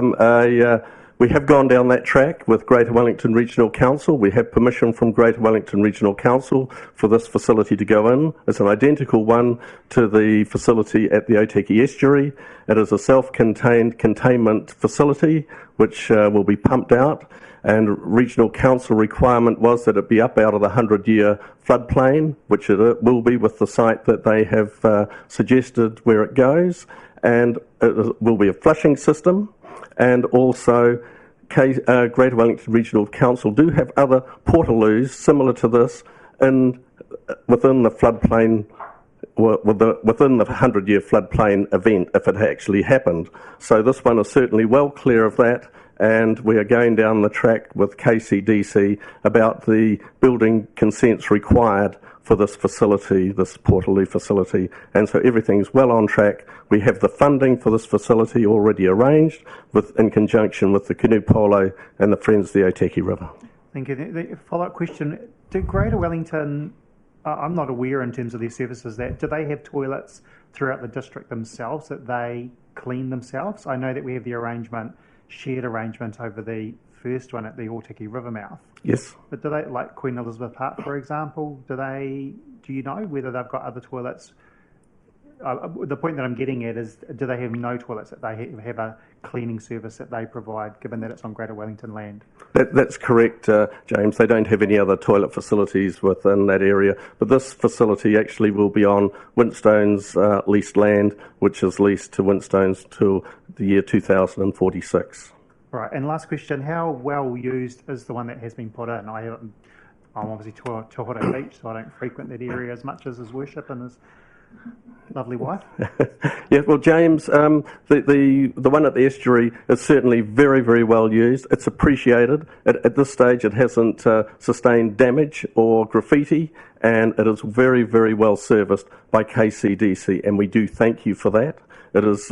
S18: We have gone down that track with Greater Wellington Regional Council. We have permission from Greater Wellington Regional Council for this facility to go in. It's an identical one to the facility at the Otaki Estuary. It is a self-contained containment facility which will be pumped out, and Regional Council requirement was that it be up out of the 100-year floodplain, which it will be with the site that they have suggested where it goes, and it will be a flushing system. And also, Greater Wellington Regional Council do have other portaloos similar to this within the floodplain, within the 100-year floodplain event, if it actually happened. So this one is certainly well clear of that, and we are going down the track with KCDC about the building consents required for this facility, this Portaloo facility, and so everything's well on track. We have the funding for this facility already arranged in conjunction with the Canoe Polo and the Friends of the Otaki River.
S4: Thank you. The follow-up question, do Greater Wellington, I'm not aware in terms of their services, do they have toilets throughout the district themselves that they clean themselves? I know that we have the shared arrangement over the first one at the Otaki River mouth.
S18: Yes.
S4: But do they, like Queen Elizabeth Park, for example, do you know whether they've got other toilets? The point that I'm getting at is, do they have no toilets, that they have a cleaning service that they provide, given that it's on Greater Wellington land?
S18: That's correct, James. They don't have any other toilet facilities within that area, but this facility actually will be on Winstone's leased land, which is leased to Winstone's till the year 2046.
S4: Right, and last question, how well used is the one that has been put in? I'm obviously Tohora Beach, so I don't frequent that area as much as his worship and his lovely wife.
S18: Yeah, well, James, the one at the estuary is certainly very, very well used. It's appreciated. At this stage, it hasn't sustained damage or graffiti, and it is very, very well serviced by KCDC, and we do thank you for that. It is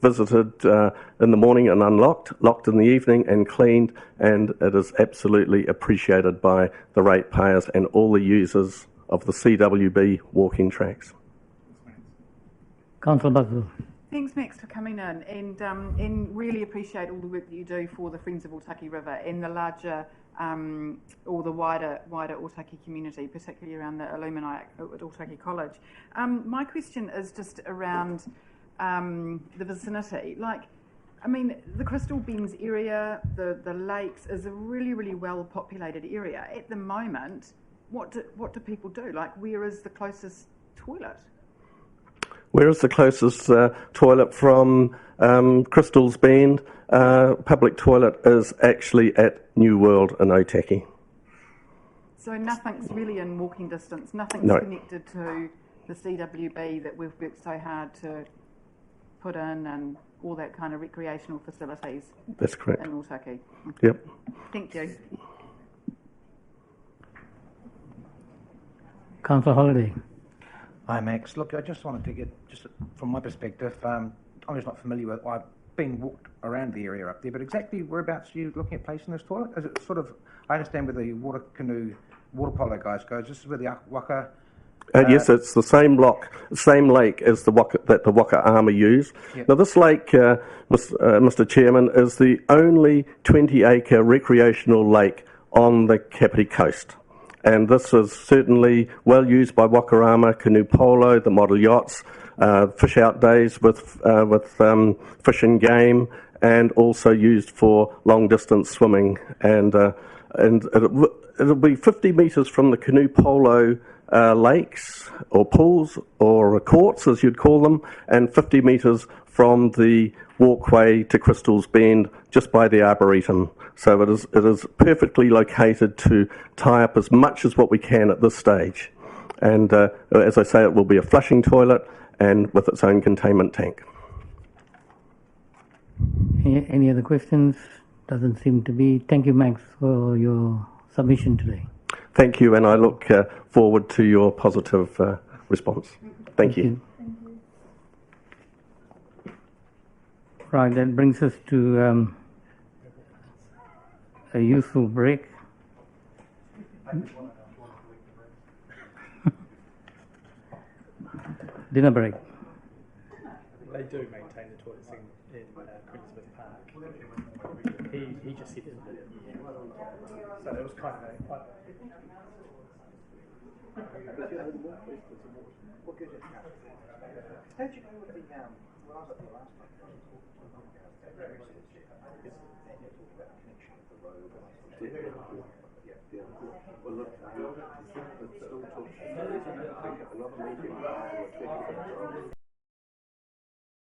S18: visited in the morning and unlocked, locked in the evening and cleaned, and it is absolutely appreciated by the ratepayers and all the users of the CWB walking tracks.
S2: Councillor Buzzell.
S7: Thanks, Max, for coming in, and really appreciate all the work that you do for the Friends of Otaki River and the larger or the wider Otaki community, particularly around the alumni at Otaki College. My question is just around the vicinity. The Crystal Bends area, the lakes, is a really, really well populated area. At the moment, what do people do? Like, where is the closest toilet?
S18: Where is the closest toilet from Crystal's Bend? Public toilet is actually at New World in Otaki.
S7: So nothing's really in walking distance. Nothing's connected to the CWB that we've worked so hard to put in, and all that kind of recreational facilities.
S18: That's correct.
S7: In Otaki.
S18: Yep.
S7: Thank you.
S2: Councillor Holliday.
S15: Hi, Max. Look, I just wanted to get, just from my perspective, I'm just not familiar with, I've been walked around the area up there, but exactly whereabouts are you looking at placing this toilet? Is it sort of, I understand where the water polo guys go, this is where the Waka...
S18: Yes, it's the same lake as the Waka, that the Waka Army use.
S15: Yep.
S18: Now, this lake, Mr. Chairman, is the only 20-acre recreational lake on the Kāpiti coast. And this is certainly well used by Wakarama, canoe polo, the model yachts, fish out days with fish and game, and also used for long distance swimming. And it'll be 50 metres from the canoe polo lakes or pools or courts, as you'd call them, and 50 metres from the walkway to Crystal's Bend, just by the Arboretum. So it is perfectly located to tie up as much as what we can at this stage. And as I say, it will be a flushing toilet and with its own containment tank.
S2: Any other questions? Doesn't seem to be. Thank you, Max, for your submission today.
S18: Thank you, and I look forward to your positive response. Thank you.
S2: Right, that brings us to a useful break. Dinner break.
S19: They do maintain the toilets in Queensmith Park. He just said it. So it was kind of Don't you know what the when I was up there last time?
S11: Well, look, still talking. Another meeting.